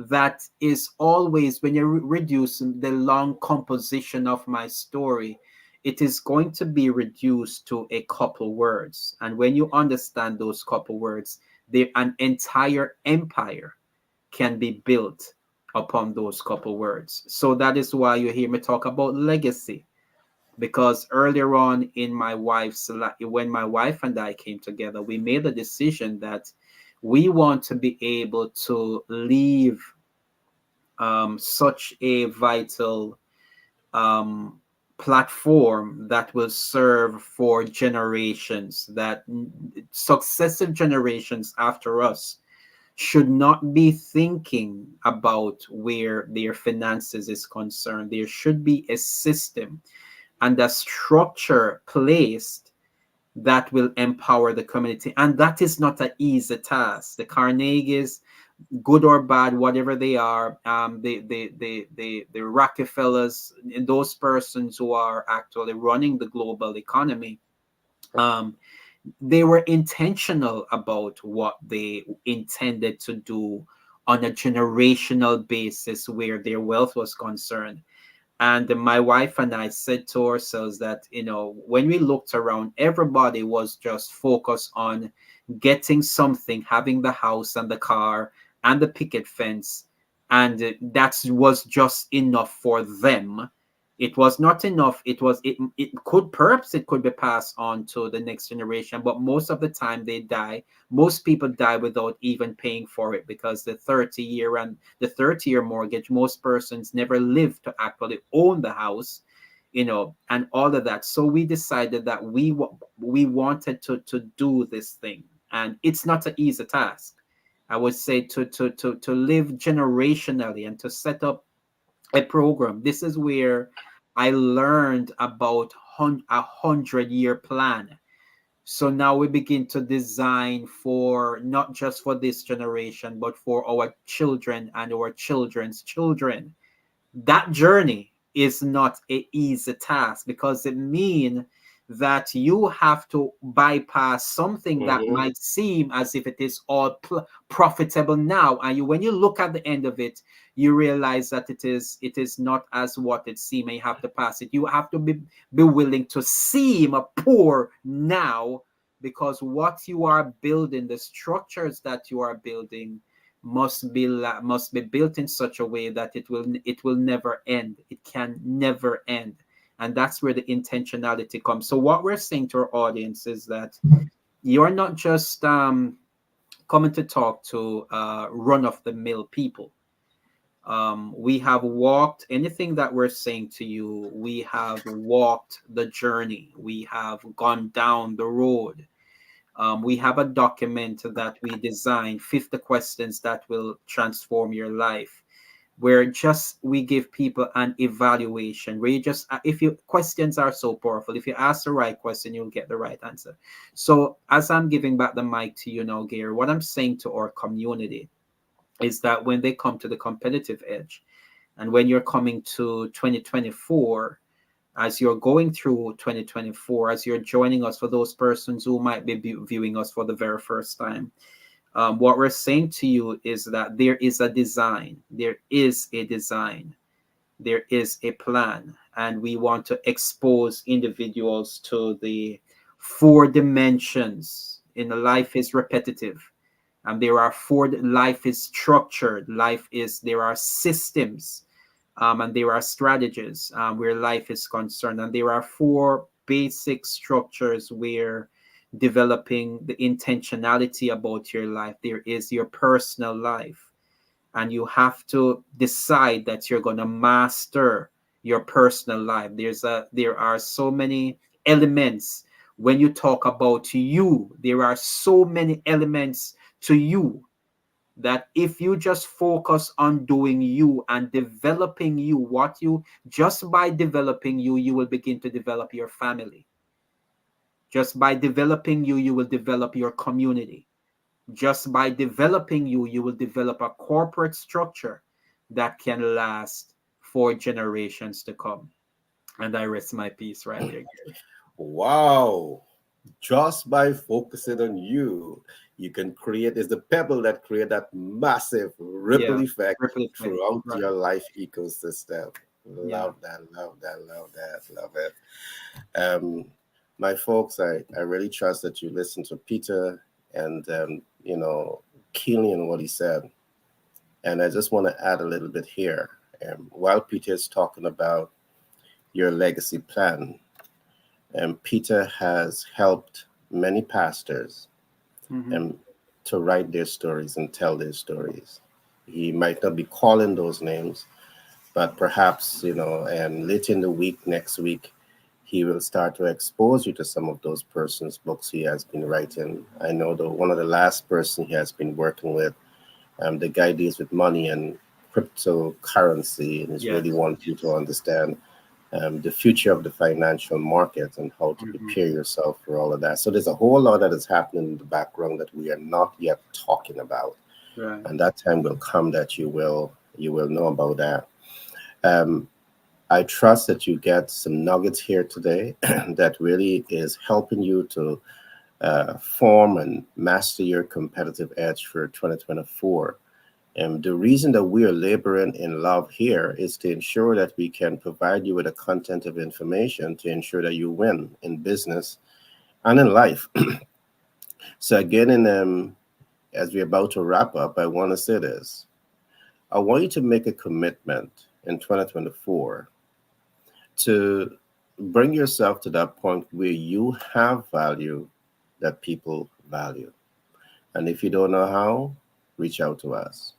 that is always, when you're reducing the long composition of my story, it is going to be reduced to a couple words. And when you understand those couple words, an entire empire can be built upon those couple words. So that is why you hear me talk about legacy. Because earlier on in when my wife and I came together, we made a decision that we want to be able to leave such a vital platform that will serve for generations, that successive generations after us should not be thinking about where their finances is concerned. There should be a system and a structure placed that will empower the community. And that is not an easy task. The Carnegies, good or bad, whatever they are, the Rockefellers, those persons who are actually running the global economy, they were intentional about what they intended to do on a generational basis where their wealth was concerned. And my wife and I said to ourselves that, when we looked around, everybody was just focused on getting something, having the house and the car and the picket fence. And that was just enough for them. It was not enough. It could perhaps it could be passed on to the next generation, but most of the time they die. Most people die without even paying for it, because the 30-year mortgage, most persons never live to actually own the house, and all of that. So we decided that we wanted to do this thing, and it's not an easy task. I would say to live generationally and to set up a program. This is where I learned about a 100-year plan. So now we begin to design for not just for this generation, but for our children and our children's children. That journey is not an easy task, because it means that you have to bypass something that might seem as if it is all profitable now, and when you look at the end of it, you realize that it is not as what it seems, and you have to pass it. You have to be willing to seem poor now, because what you are building, the structures that you are building, must be built in such a way that it will never end. It can never end. And that's where the intentionality comes. So what we're saying to our audience is that you're not just coming to talk to run-of-the-mill people. We have walked anything that we're saying to you. We have walked the journey. We have gone down the road. We have a document that we designed, 50 questions that will transform your life, where we give people an evaluation, where questions are so powerful. If you ask the right question, you'll get the right answer. So as I'm giving back the mic to you now, Gary, what I'm saying to our community is that when they come to the competitive edge, and when you're coming to 2024, as you're going through 2024, as you're joining us, for those persons who might be viewing us for the very first time, what we're saying to you is that there is a design. There is a design. There is a plan. And we want to expose individuals to the 4 dimensions. Life is repetitive. And there are 4, life is structured. There are systems. And there are strategies where life is concerned. And there are 4 basic structures where developing the intentionality about your life. There is your personal life. And you have to decide that you're going to master your personal life. There are so many elements. When you talk about you, there are so many elements to you, that if you just focus on doing you and developing you, just by developing you, you will begin to develop your family. Just by developing you, you will develop your community. Just by developing you, you will develop a corporate structure that can last for generations to come. And I rest my peace right there. Wow. Just by focusing on you, you can create, is the pebble that create that massive ripple Yeah. effect Ripple effect. throughout Right. your life ecosystem. Yeah. Love that, love that, love that, love it. Um, my folks, I really trust that you listen to Peter and, keenly on what he said. And I just want to add a little bit here. While Peter is talking about your legacy plan, Peter has helped many pastors Mm-hmm. um, to write their stories and tell their stories. He might not be calling those names, but perhaps, and later in the week, next week, he will start to expose you to some of those persons' books he has been writing. I know one of the last person he has been working with, the guy deals with money and cryptocurrency and is really Yes. wants you to Yes. understand the future of the financial market and how to Mm-hmm. prepare yourself for all of that. So there's a whole lot that is happening in the background that we are not yet talking about, Right. and that time will come that you will know about that. Um, I trust that you get some nuggets here today that really is helping you to form and master your competitive edge for 2024. And the reason that we are laboring in love here is to ensure that we can provide you with a content of information to ensure that you win in business and in life. So again, as we're about to wrap up, I want to say this. I want you to make a commitment in 2024 to bring yourself to that point where you have value that people value. And if you don't know how, reach out to us.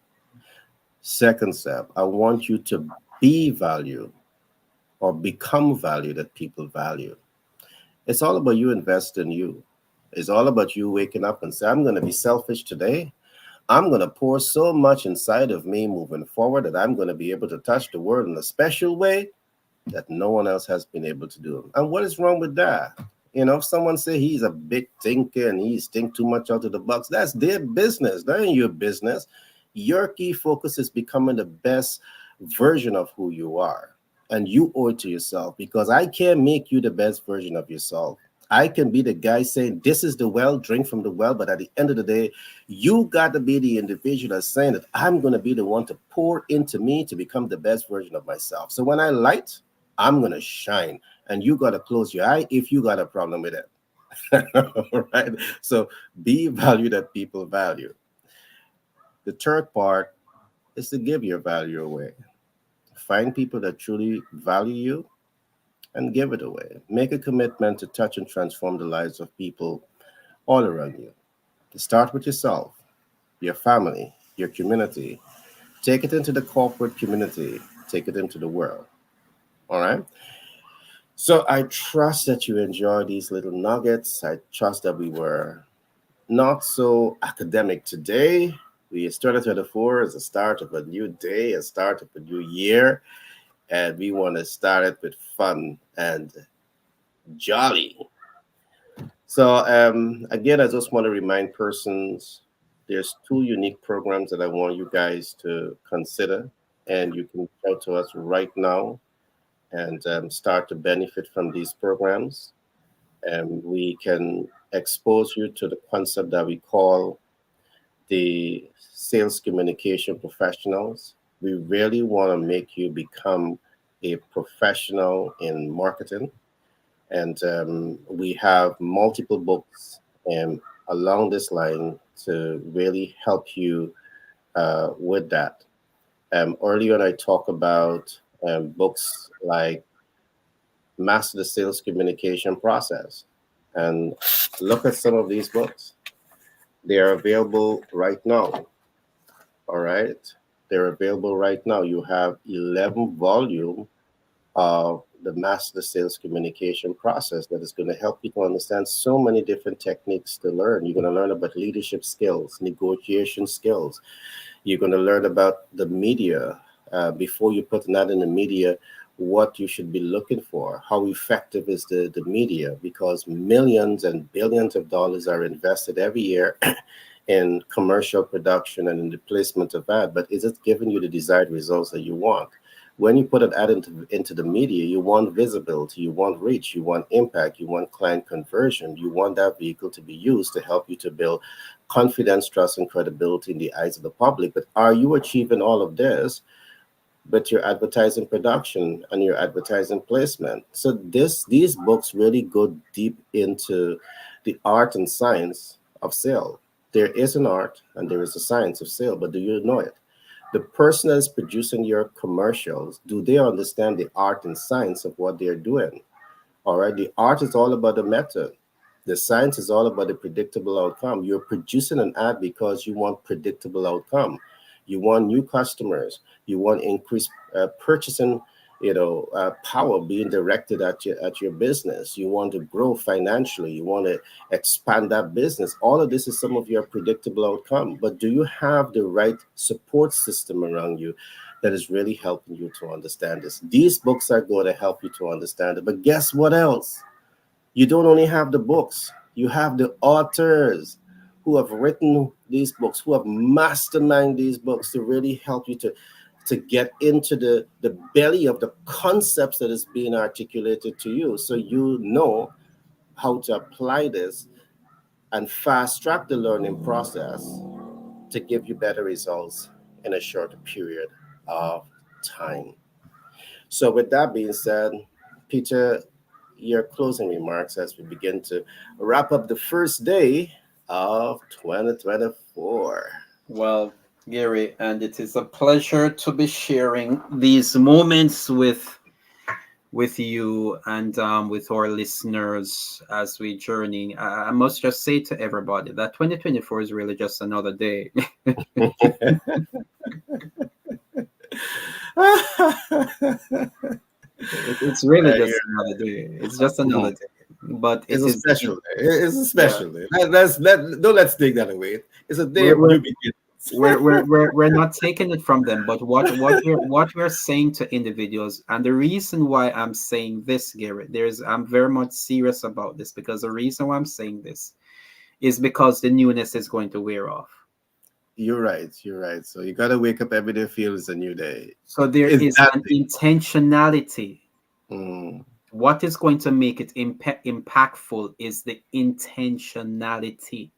Second step, I want you to be value or become value that people value. It's all about you invest in you. It's all about you waking up and say, I'm going to be selfish today. I'm going to pour so much inside of me moving forward that I'm going to be able to touch the world in a special way that no one else has been able to do. And what is wrong with that? If someone say he's a big thinker and he's think too much out of the box, that's their business. That ain't your business. Your key focus is becoming the best version of who you are. And you owe it to yourself because I can't make you the best version of yourself. I can be the guy saying, this is the well, drink from the well. But at the end of the day, you got to be the individual that's saying that I'm going to be the one to pour into me to become the best version of myself. So when I light, I'm going to shine. And you got to close your eye if you got a problem with it. All right. So be value that people value. The third part is to give your value away. Find people that truly value you and give it away. Make a commitment to touch and transform the lives of people all around you. To start with yourself, your family, your community. Take it into the corporate community. Take it into the world. All right. So I trust that you enjoy these little nuggets. I trust that we were not so academic today. We started 24 as a start of a new day, a start of a new year, and we want to start it with fun and jolly. So again, I just want to remind persons there's two unique programs that I want you guys to consider, and you can reach out to us right now and start to benefit from these programs. And we can expose you to the concept that we call the sales communication professionals. We really want to make you become a professional in marketing. And we have multiple books along this line to really help you with that. Earlier on, I talked about books like Master the Sales Communication Process. And look at some of these books. They are available right now. All right. They're available right now. You have 11 volume of the master sales communication process that is going to help you to understand so many different techniques to learn. You're going to learn about leadership skills, negotiation skills. You're going to learn about the media before you put that in the media, what you should be looking for. How effective is the media? Because millions and billions of dollars are invested every year in commercial production and in the placement of ad, but is it giving you the desired results that you want? when you put an ad into the media, you want visibility, you want reach, you want impact, you want client conversion, you want that vehicle to be used to help you to build confidence, trust, and credibility in the eyes of the public. But are you achieving all of this but your advertising production and your advertising placement? So these books really go deep into the art and science of sale. There is an art and there is a science of sale, but do you know it? The person that is producing your commercials, do they understand the art and science of what they're doing? All right. The art is all about the method. The science is all about the predictable outcome. You're producing an ad because you want predictable outcome. You want new customers. You want increased purchasing, power being directed at your business. You want to grow financially. You want to expand that business. All of this is some of your predictable outcome. But do you have the right support system around you that is really helping you to understand this? These books are going to help you to understand it. But guess what else? You don't only have the books, you have the authors who have written these books, who have masterminded these books to really help you to get into the belly of the concepts that is being articulated to you, so you know how to apply this and fast track the learning process to give you better results in a shorter period of time. So with that being said, Peter, your closing remarks as we begin to wrap up the first day of 2024. Well, Gary, and it is a pleasure to be sharing these moments with you and with our listeners as we journey. I must just say to everybody that 2024 is really just another day. It's really just another day. It's just another day. But it's a special day. It's a special day. Let's take that away. It's a day of new beginnings. We're not taking it from them, but what we're saying to individuals, and the reason why I'm saying this, Garrett, I'm very much serious about this, because the reason why I'm saying this is because the newness is going to wear off. You're right. So you gotta wake up every day, feel it's a new day. So there is an intentionality. What is going to make it impactful is the intentionality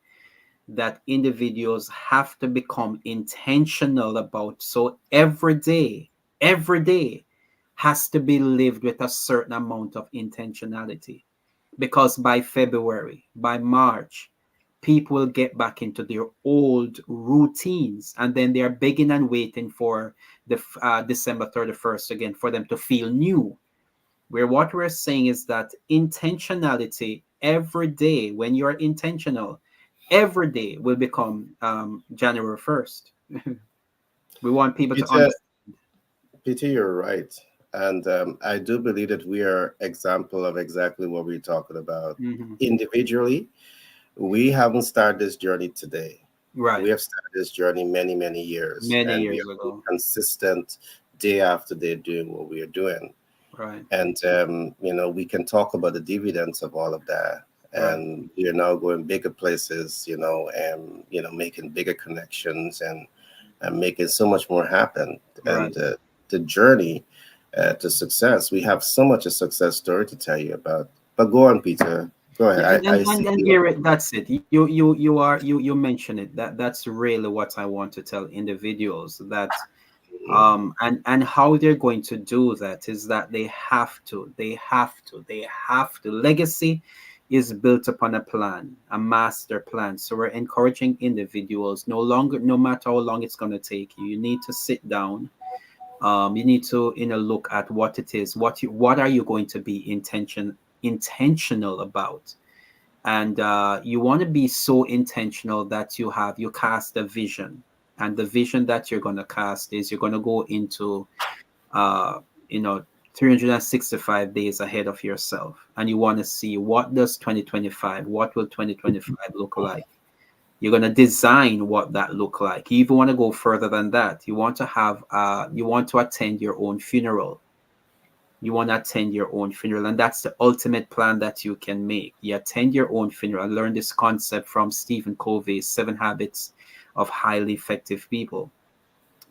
that individuals have to become intentional about. So every day has to be lived with a certain amount of intentionality, because by February, by March, people will get back into their old routines, and then they're begging and waiting for the December 31st again for them to feel new. Where what we're saying is that intentionality every day, when you're intentional, every day will become January 1st. We want people to understand. Peter, you're right. And I do believe that we are example of exactly what we're talking about. Individually, we haven't started this journey today. Right. We have started this journey many, many years. Many years ago. Consistent day after day doing what we are doing. Right. And, we can talk about the dividends of all of that. And you're now going bigger places, and, making bigger connections and making so much more happen. Right. And the journey to success, we have so much a success story to tell you about. But go on, Peter. Go ahead. And Garrett, that's it. You mentioned it. That's really what I want to tell individuals, that and how they're going to do that is that they have to. Legacy is built upon a plan, a master plan. So we're encouraging individuals, no matter how long it's going to take you, you need to sit down. You need to look at what it is, what are you going to be intentional about. And you want to be so intentional that you cast a vision, and the vision that you're going to cast is you're going to go into 365 days ahead of yourself, and you want to see what will 2025 look like. You're going to design what that look like. You even want to go further than that. You want to attend your own funeral. And that's the ultimate plan that you can make. You attend your own funeral. I learned this concept from Stephen Covey's 7 Habits of Highly Effective People,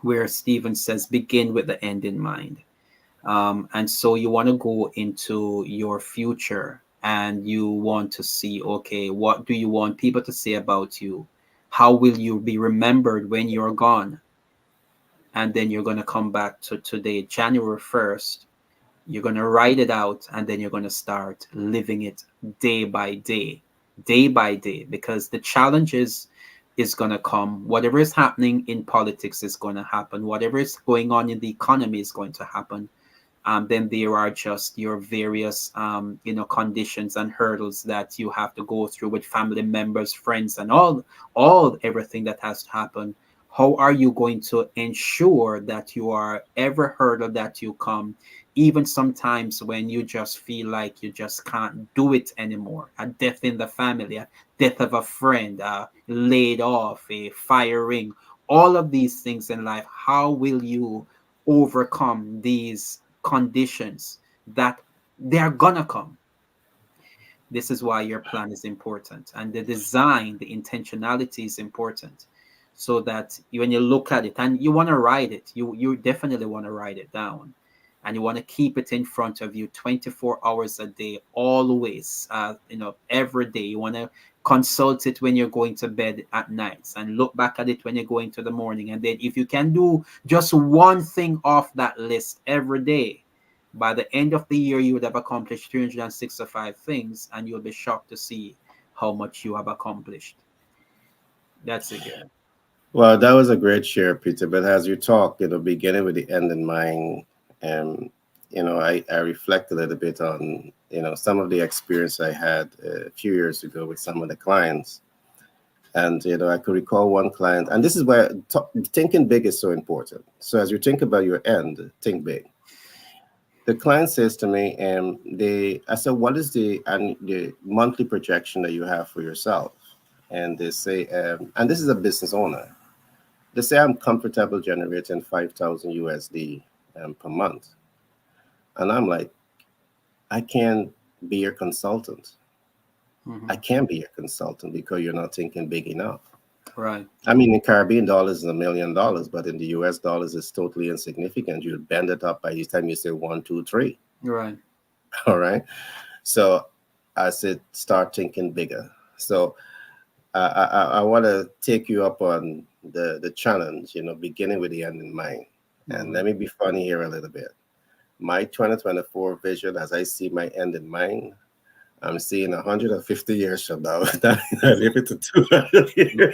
where Stephen says, begin with the end in mind. And so you want to go into your future and you want to see, okay, what do you want people to say about you? How will you be remembered when you're gone? And then you're going to come back to today, January 1st. You're going to write it out and then you're going to start living it day by day, day by day, because the challenges is going to come. Whatever is happening in politics is going to happen. Whatever is going on in the economy is going to happen. Then there are just your various conditions and hurdles that you have to go through with family members, friends, and all everything that has to happen. How are you going to ensure that you are every hurdle that you come, even sometimes when you just feel like you just can't do it anymore? A death in the family, a death of a friend, laid off, a firing, all of these things in life. How will you overcome these conditions that they are gonna come? This is why your plan is important, and the design, the intentionality is important, so that when you look at it and you want to write it, you definitely want to write it down, and you want to keep it in front of you 24 hours a day, always. Every day you want to consult it when you're going to bed at nights, and look back at it when you're going to the morning. And then if you can do just one thing off that list every day, by the end of the year, you would have accomplished 365 things, and you'll be shocked to see how much you have accomplished. That's it, Gary. Well, that was a great share, Peter. But as you talk, beginning with the end in mind, and I reflect a little bit on some of the experience I had a few years ago with some of the clients, and I could recall one client, and this is where thinking big is so important. So as you think about your end, think big. The client says to me, I said, what is the monthly projection that you have for yourself? And they say, and this is a business owner. They say I'm comfortable generating 5,000 USD per month. And I'm like, I can't be your consultant. I Mm-hmm. can't be your consultant because you're not thinking big enough. Right. I mean, in Caribbean dollars is $1 million, but in the US dollars, it's totally insignificant. You bend it up by the time you say one, two, three. Right. All right. So I said, start thinking bigger. So I want to take you up on the challenge, beginning with the end in mind. And Mm-hmm. let me be funny here a little bit. My 2024 vision, as I see my end in mind, I'm seeing 150 years from now. I live it to 200 years.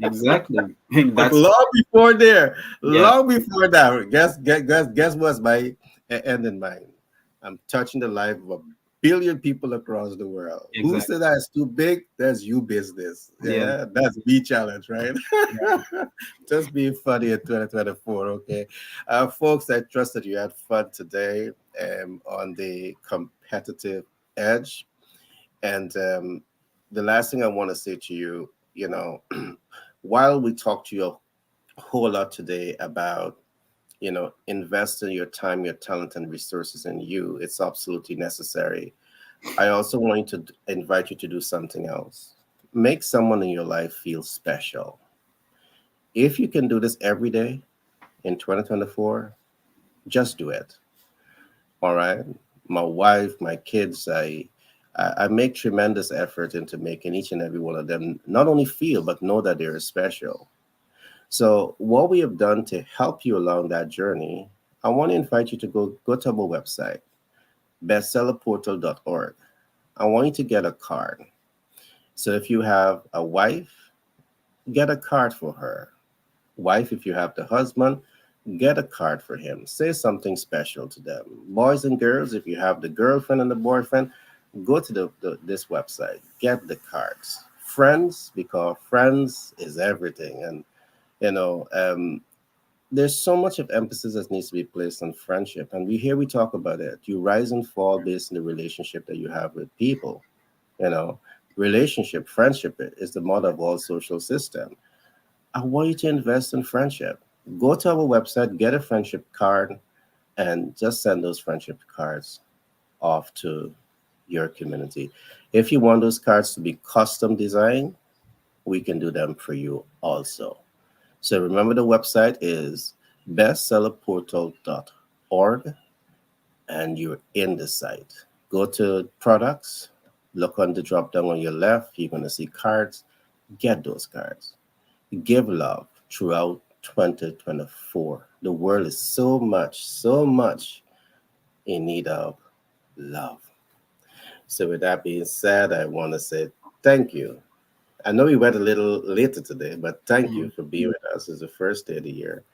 Exactly. Exactly. But That's yeah. long before that, guess what's my end in mind? I'm touching the life of a billion people across the world. Who Exactly. said that's too big? That's you business. Yeah. Yeah, that's me challenge, right? Yeah. Just being funny in 2024. Okay, folks, I trust that you had fun today on the competitive edge. And the last thing I want to say to you, while we talk to you a whole lot today about investing your time, your talent, and resources in you, it's absolutely necessary. I also want to invite you to do something else. Make someone in your life feel special. If you can do this every day in 2024, just do it. All right. My wife, my kids, I make tremendous effort into making each and every one of them not only feel but know that they're special. So what we have done to help you along that journey, I want to invite you to go to our website, bestsellerportal.org. I want you to get a card. So if you have a wife, get a card for her. Wife, if you have the husband, get a card for him. Say something special to them. Boys and girls, if you have the girlfriend and the boyfriend, go to this website. Get the cards. Friends, because friends is everything. And you know, there's so much of emphasis that needs to be placed on friendship. And we talk about it. You rise and fall based on the relationship that you have with people. You know, relationship, friendship is the mother of all social system. I want you to invest in friendship. Go to our website, get a friendship card, and just send those friendship cards off to your community. If you want those cards to be custom designed, we can do them for you also. So remember the website is bestsellerportal.org. and you're in the site. Go to products, look on the drop down on your left. You're going to see cards. Get those cards. Give love throughout 2024. The world is so much in need of love. So, with that being said, I want to say thank you. I know we went a little later today, but thank you Mhm. for being with us. It's the first day of the year.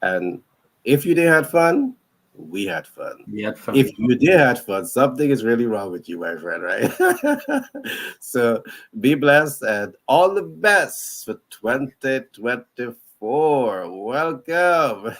And if you didn't have fun, we had fun. We had If fun. you did have fun, something is really wrong with you, my friend, right? So be blessed and all the best for 2024. Welcome.